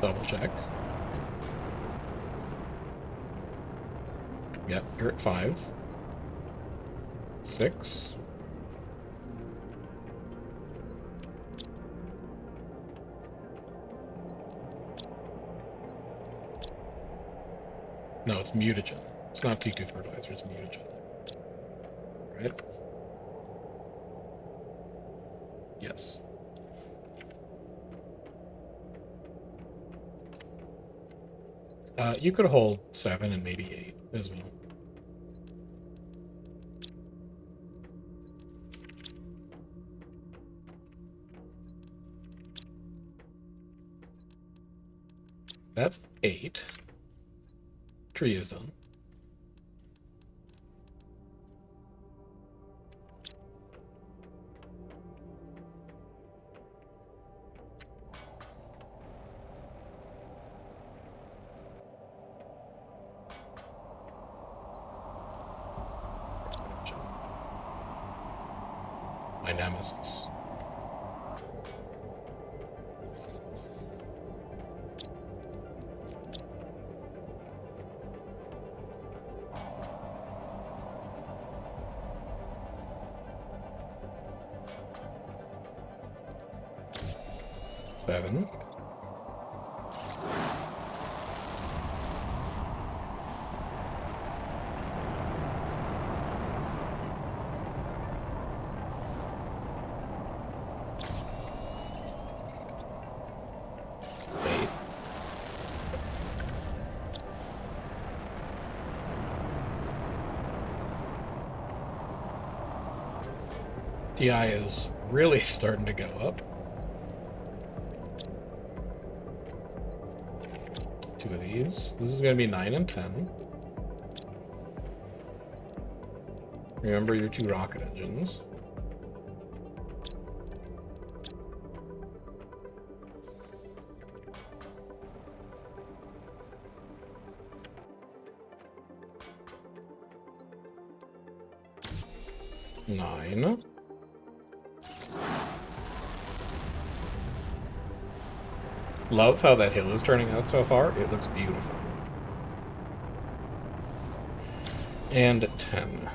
Double check. Yep, you're at 5. 6. No, it's mutagen. It's not T2 fertilizer, it's mutagen. Right? Yes. You could hold 7 and maybe 8 as well. That's 8. Tree is done. My nemesis. Seven. TI is really starting to go up. 2 of these. This is going to be 9 and 10. Remember your 2 rocket engines. Nine. Love how that hill is turning out so far. It looks beautiful. And 10.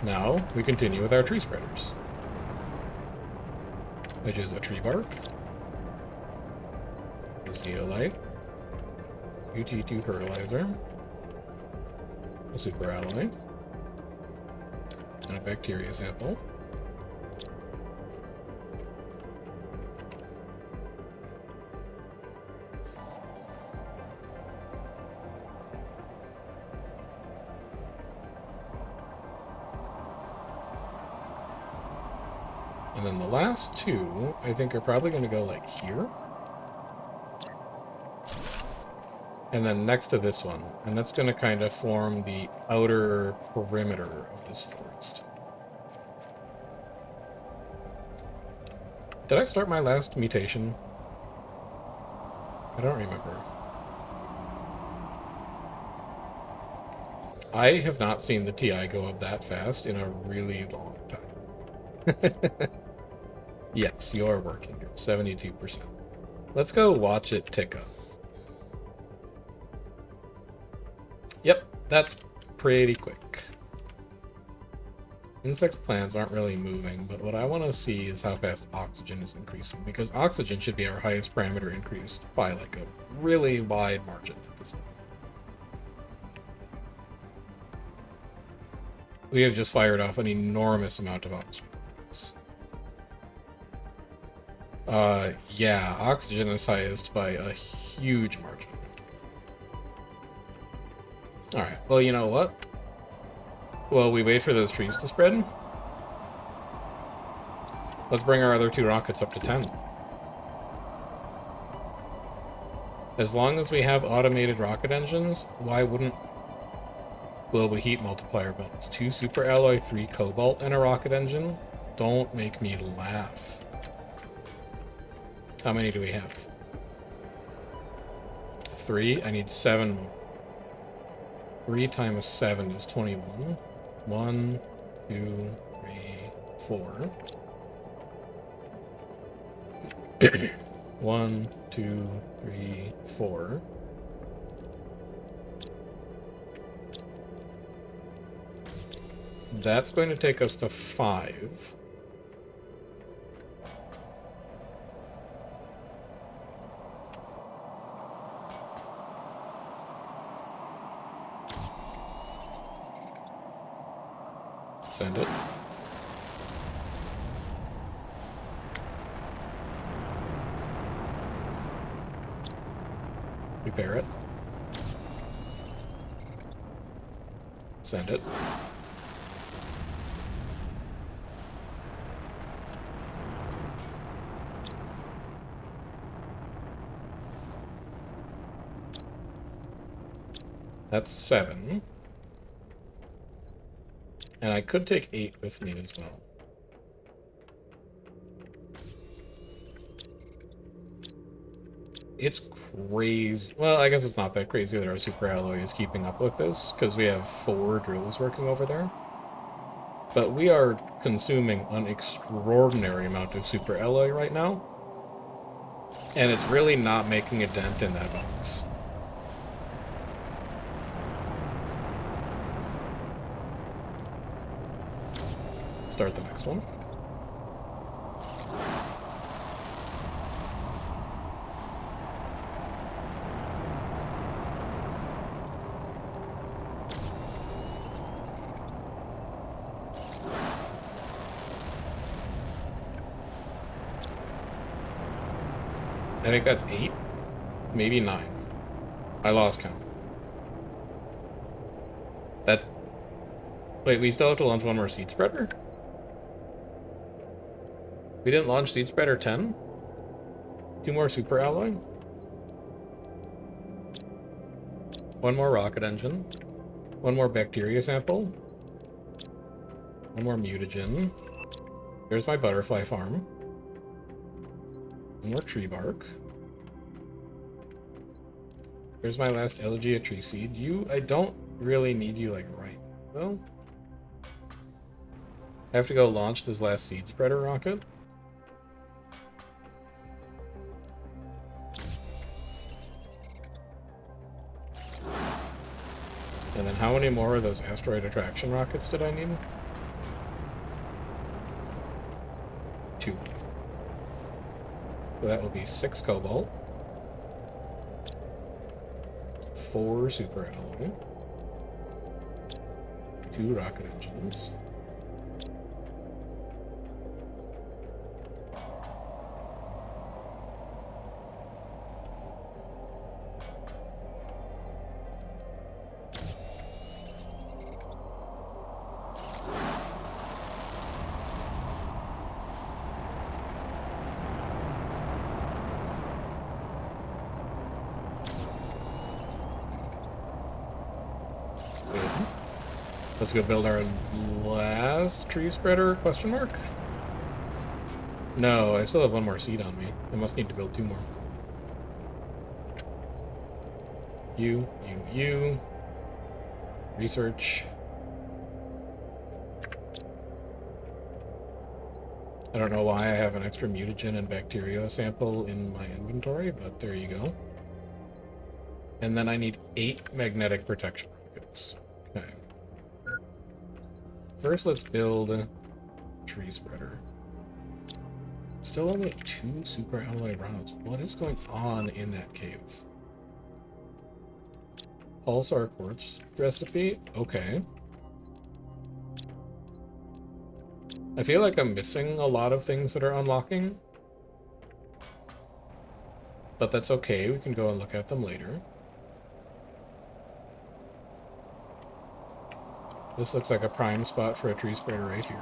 Now we continue with our tree spreaders, which is a tree bark, zeolite, UT2 fertilizer, a super alloy, and a bacteria sample. And then the last two, I think, are probably going to go like here. And then next to this one. And that's going to kind of form the outer perimeter of this forest. Did I start my last mutation? I don't remember. I have not seen the TI go up that fast in a really long time. Yes, you're working at 72%. Let's go watch it tick up. Yep, that's pretty quick. Insects plants aren't really moving, but what I want to see is how fast oxygen is increasing, because oxygen should be our highest parameter increased by like a really wide margin at this point. We have just fired off an enormous amount of oxygen. Yeah, oxygen is highest by a huge margin. Alright, well, you know what? Well, we wait for those trees to spread. Let's bring our other two rockets up to 10. As long as we have automated rocket engines, why wouldn't global heat multiplier bonus? 2 super alloy, 3 cobalt, and a rocket engine? Don't make me laugh. How many do we have? 3? I need 7 more. 3 times 7 is 21. 1, 2, 3, 4. 1, 2, 3, 4. That's going to take us to 5. Send it. Repair it. Send it. That's 7. And I could take 8 with me as well. It's crazy. Well, I guess it's not that crazy that our super alloy is keeping up with this, because we have 4 drills working over there. But we are consuming an extraordinary amount of super alloy right now. And it's really not making a dent in that box. Start the next one. I think that's 8, maybe 9. I lost count. That's... Wait, we still have to launch one more seed spreader? We didn't launch seed spreader 10? 2 more super alloy? 1 more rocket engine. 1 more bacteria sample. 1 more mutagen. There's my butterfly farm. 1 more tree bark. There's my last elegia tree seed. I don't really need you, like, right now, though. I have to go launch this last seed spreader rocket. And then how many more of those asteroid attraction rockets did I need? 2. So that will be 6 cobalt. 4 super alloy, 2 rocket engines. Let's go build our last tree spreader, question mark? No, I still have 1 more seed on me. I must need to build 2 more. You. Research. I don't know why I have an extra mutagen and bacteria sample in my inventory, but there you go. And then I need 8 magnetic protection rockets. Okay. First, let's build a tree spreader. Still only 2 super alloy rods. What is going on in that cave? Pulsar quartz recipe? Okay. I feel like I'm missing a lot of things that are unlocking. But that's okay, we can go and look at them later. This looks like a prime spot for a tree spreader right here.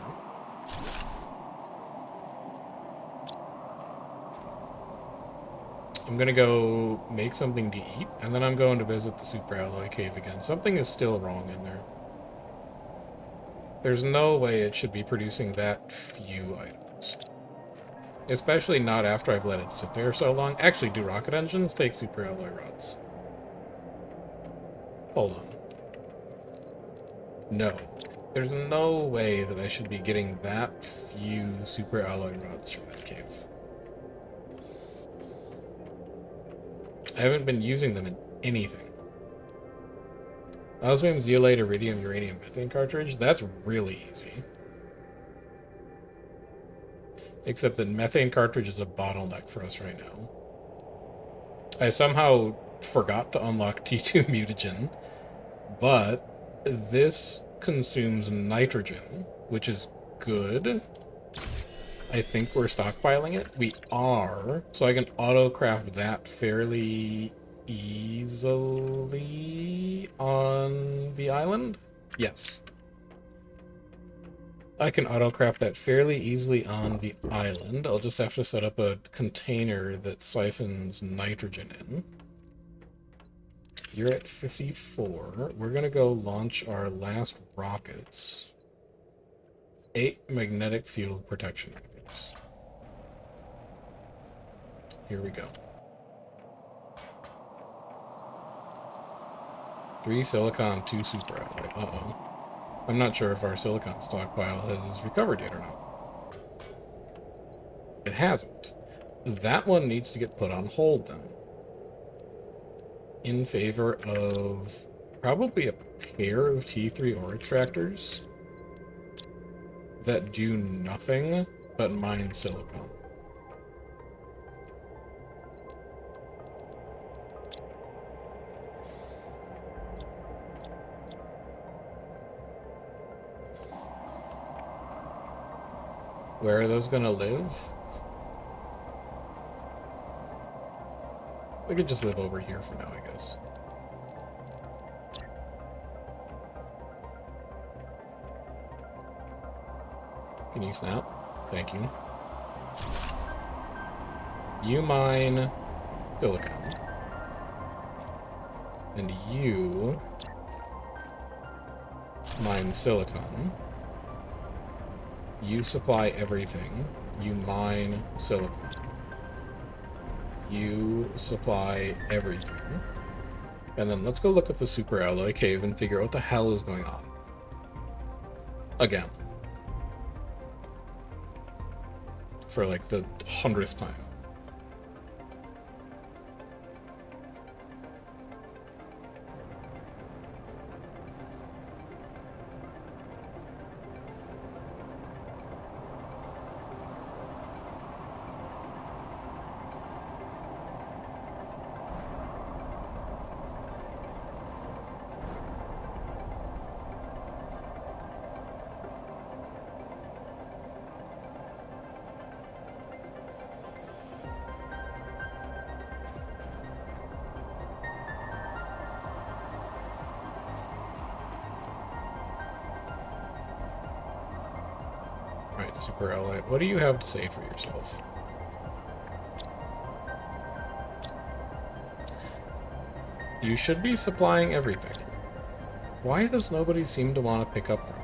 I'm gonna go make something to eat, and then I'm going to visit the super alloy cave again. Something is still wrong in there. There's no way it should be producing that few items. Especially not after I've let it sit there so long. Actually, do rocket engines take super alloy rods? Hold on. No. There's no way that I should be getting that few super alloy rods from that cave. I haven't been using them in anything. Osmium, zeolite, iridium, uranium, methane cartridge? That's really easy. Except that methane cartridge is a bottleneck for us right now. I somehow forgot to unlock T2 mutagen, but this consumes nitrogen, which is good. I think we're stockpiling it. We are. So I can auto-craft that fairly easily on the island? Yes. I can auto-craft that fairly easily on the island. I'll just have to set up a container that siphons nitrogen in. You're at 54. We're gonna go launch our last rockets. 8 magnetic field protection rockets. Here we go. 3 silicon, 2 super alloy. Uh-oh. I'm not sure if our silicon stockpile has recovered yet or not. It hasn't. That one needs to get put on hold then. In favor of probably a pair of T3 ore extractors that do nothing but mine silicon. Where are those gonna live? We could just live over here for now, I guess. Can you snap? Thank you. You mine silicon. And you mine silicon. You supply everything. You mine silicon. You supply everything. And then let's go look at the super alloy cave and figure out what the hell is going on. Again. For like the 100th time. right, Super Ally. What do you have to say for yourself? You should be supplying everything. Why does nobody seem to want to pick up from it?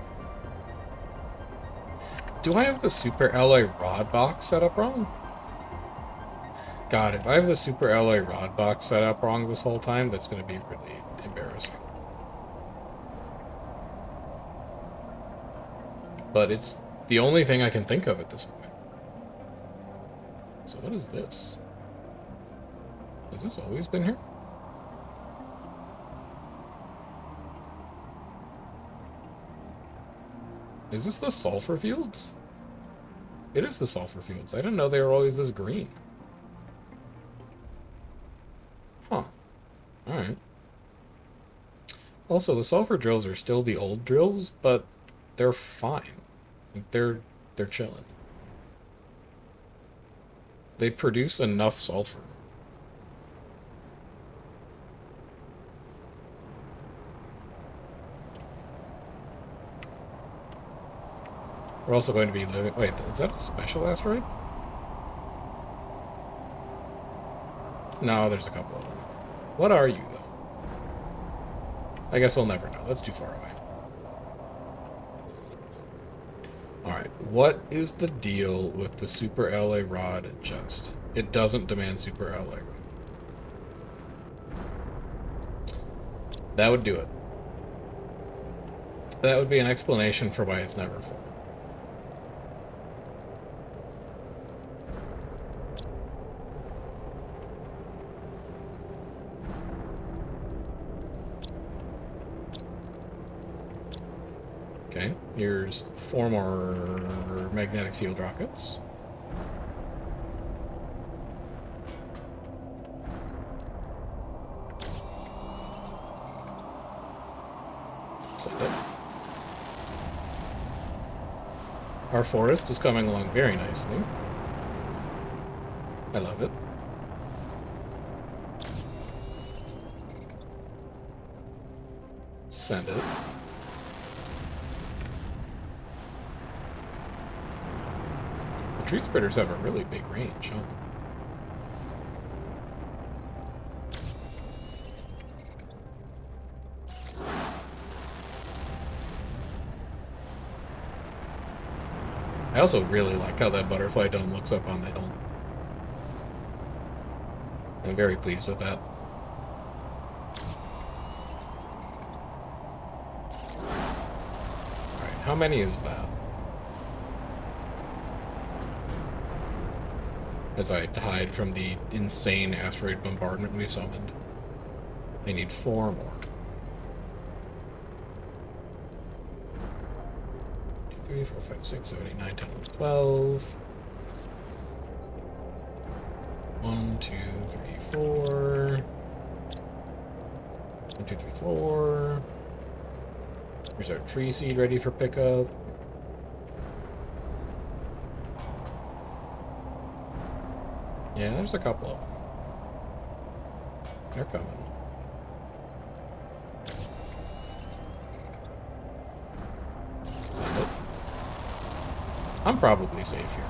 Do I have the Super Alloy Rod box set up wrong? God, if I have the Super Alloy Rod box set up wrong this whole time, that's going to be really embarrassing. But it's the only thing I can think of at this point. So what is this? Has this always been here? Is this the sulfur fields? It is the sulfur fields. I didn't know they were always this green. Huh. Alright. Also, the sulfur drills are still the old drills, but they're fine. They're chilling. They produce enough sulfur. We're also going to be living... Wait, is that a special asteroid? No, there's a couple of them. What are you, though? I guess we'll never know. That's too far away. Alright, what is the deal with the Super Alloy Rod chest? It doesn't demand Super Alloy Rod. That would do it. That would be an explanation for why it's never full. Okay, here's 4 more magnetic field rockets. Send it. Our forest is coming along very nicely. I love it. Send it. The tree spreaders have a really big range, huh? I also really like how that butterfly dome looks up on the hill. I'm very pleased with that. Alright, how many is that? As I hide from the insane asteroid bombardment we've summoned. They need 4 more. 2, 3, 4, 5, 6, 7, 8, 9, 10, 11, 12. 1, 2, 3, 4. 1, 2, 3, 4. Here's our tree seed ready for pickup. Yeah, there's a couple of them. They're coming. Send it. I'm probably safe here.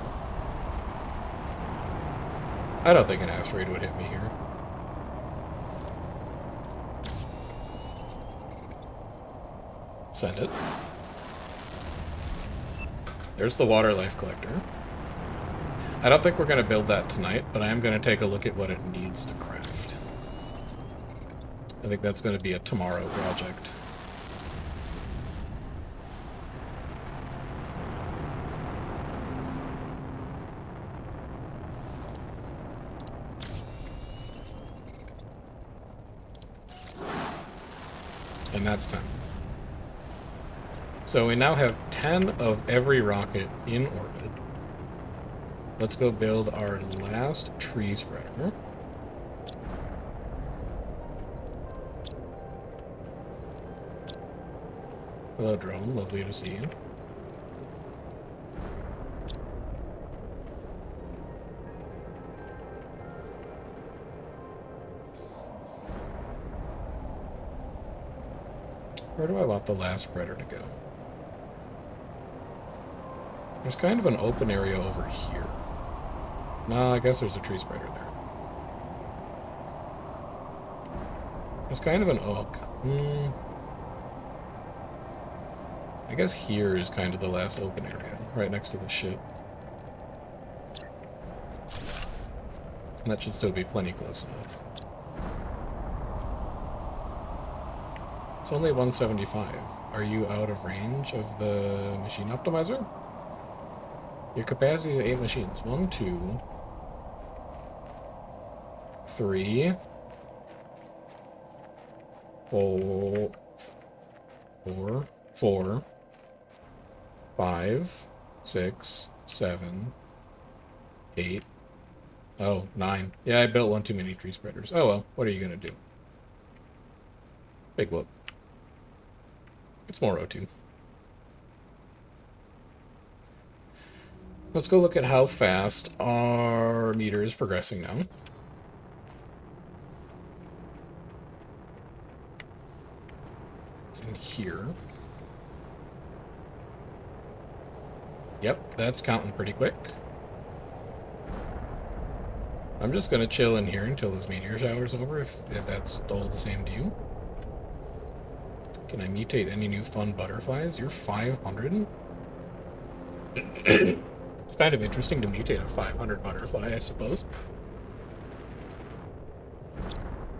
I don't think an asteroid would hit me here. Send it. There's the water life collector. I don't think we're going to build that tonight, but I am going to take a look at what it needs to craft. I think that's going to be a tomorrow project. And that's 10. So we now have 10 of every rocket in orbit. Let's go build our last tree spreader. Hello, drone. Lovely to see you. Where do I want the last spreader to go? There's kind of an open area over here. No, I guess there's a tree spider there. There's kind of an oak. I guess here is kind of the last open area, right next to the ship. And that should still be plenty close enough. It's only 175. Are you out of range of the machine optimizer? Your capacity is 8 machines. 1, 2, 3, 4, 5, 6, 7, 8. Oh, 9. Yeah, I built one too many tree spreaders. Oh well, what are you gonna do? Big whoop. It's more O2. Let's go look at how fast our meter is progressing now. It's in here. Yep, that's counting pretty quick. I'm just gonna chill in here until this meteor shower's over, if that's all the same to you. Can I mutate any new fun butterflies? You're 500? It's kind of interesting to mutate a 500 butterfly, I suppose.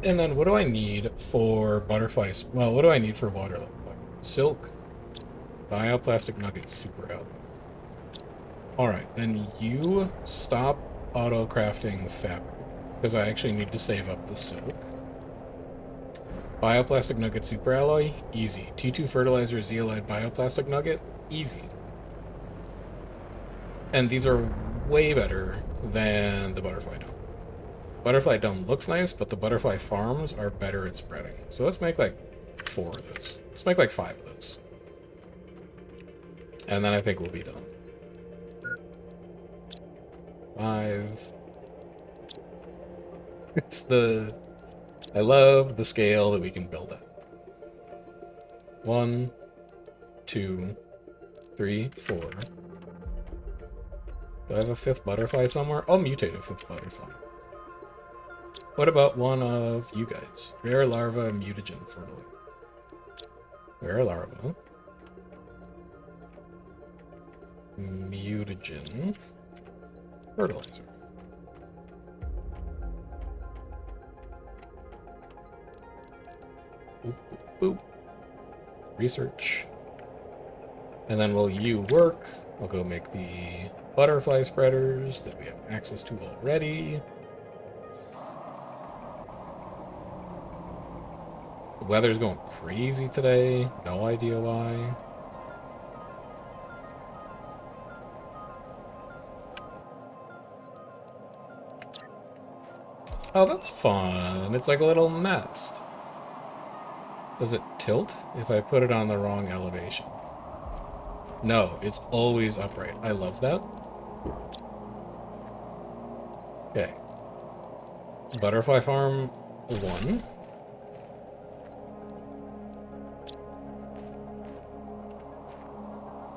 And then what do I need for butterflies? Well, what do I need for water level? Silk, bioplastic nuggets, super alloy. Alright, then you stop auto-crafting fabric, because I actually need to save up the silk. Bioplastic nugget super alloy, easy. T2 fertilizer zeolite bioplastic nugget, easy. And these are way better than the butterfly dome. Butterfly dome looks nice, but the butterfly farms are better at spreading. So let's make like 4 of those. Let's make like 5 of those. And then I think we'll be done. 5. I love the scale that we can build at. 1, 2, 3, 4. Do I have a 5th butterfly somewhere? I'll mutate a 5th butterfly. What about one of you guys? Rare larva mutagen fertilizer. Rare larva. Mutagen fertilizer. Boop, boop, boop. Research. And then while you work, I'll go make the butterfly spreaders that we have access to already. The weather's going crazy today. No idea why. Oh, that's fun. It's like a little nest. Does it tilt if I put it on the wrong elevation? No, it's always upright. I love that. Okay. Butterfly farm 1.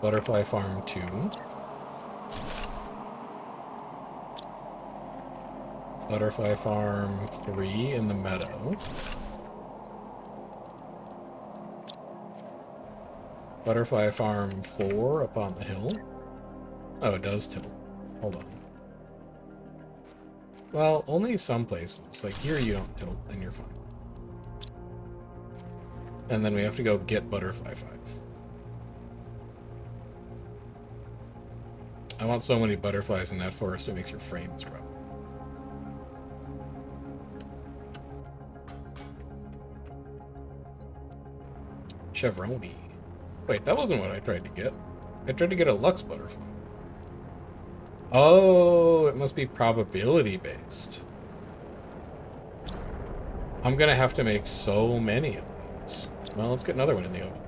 Butterfly farm 2. Butterfly farm 3 in the meadow. Butterfly farm 4 up on the hill. Oh, it does tilt. Hold on. Well, only some places. Like here you don't tilt, and you're fine. And then we have to go get butterfly 5. I want so many butterflies in that forest, it makes your frames drop. Chevroni. Wait, that wasn't what I tried to get. I tried to get a Lux butterfly. Oh, it must be probability based. I'm gonna have to make so many of these. Well, let's get another one in the oven.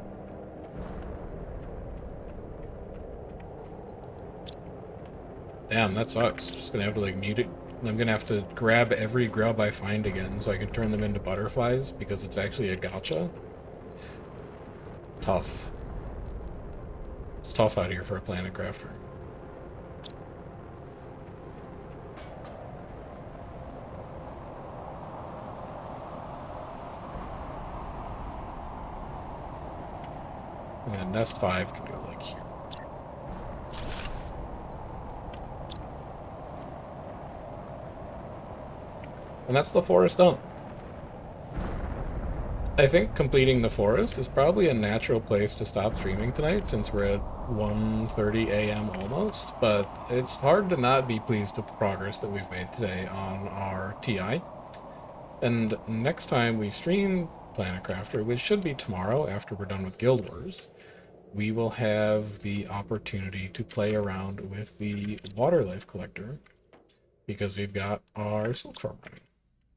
Damn, that sucks. Just gonna have to like mute it. I'm gonna have to grab every grub I find again so I can turn them into butterflies because it's actually a gotcha. Tough. It's tough out here for a PlanetCrafter. And then nest 5 can go like here. And that's the forest done. I think completing the forest is probably a natural place to stop streaming tonight since we're at 1:30 a.m. almost, but it's hard to not be pleased with the progress that we've made today on our TI. And next time we stream PlanetCrafter, which should be tomorrow after we're done with Guild Wars, we will have the opportunity to play around with the water life collector because we've got our silk farm running.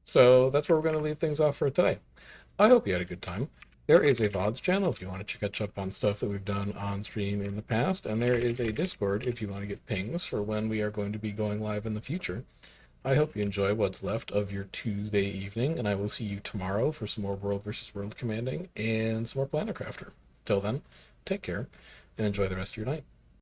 So that's where we're going to leave things off for today. I hope you had a good time. There is a VODs channel if you want to catch up on stuff that we've done on stream in the past, and there is a Discord if you want to get pings for when we are going to be going live in the future. I hope you enjoy what's left of your Tuesday evening, and I will see you tomorrow for some more World versus World commanding and some more PlanetCrafter. Till then, take care and enjoy the rest of your night.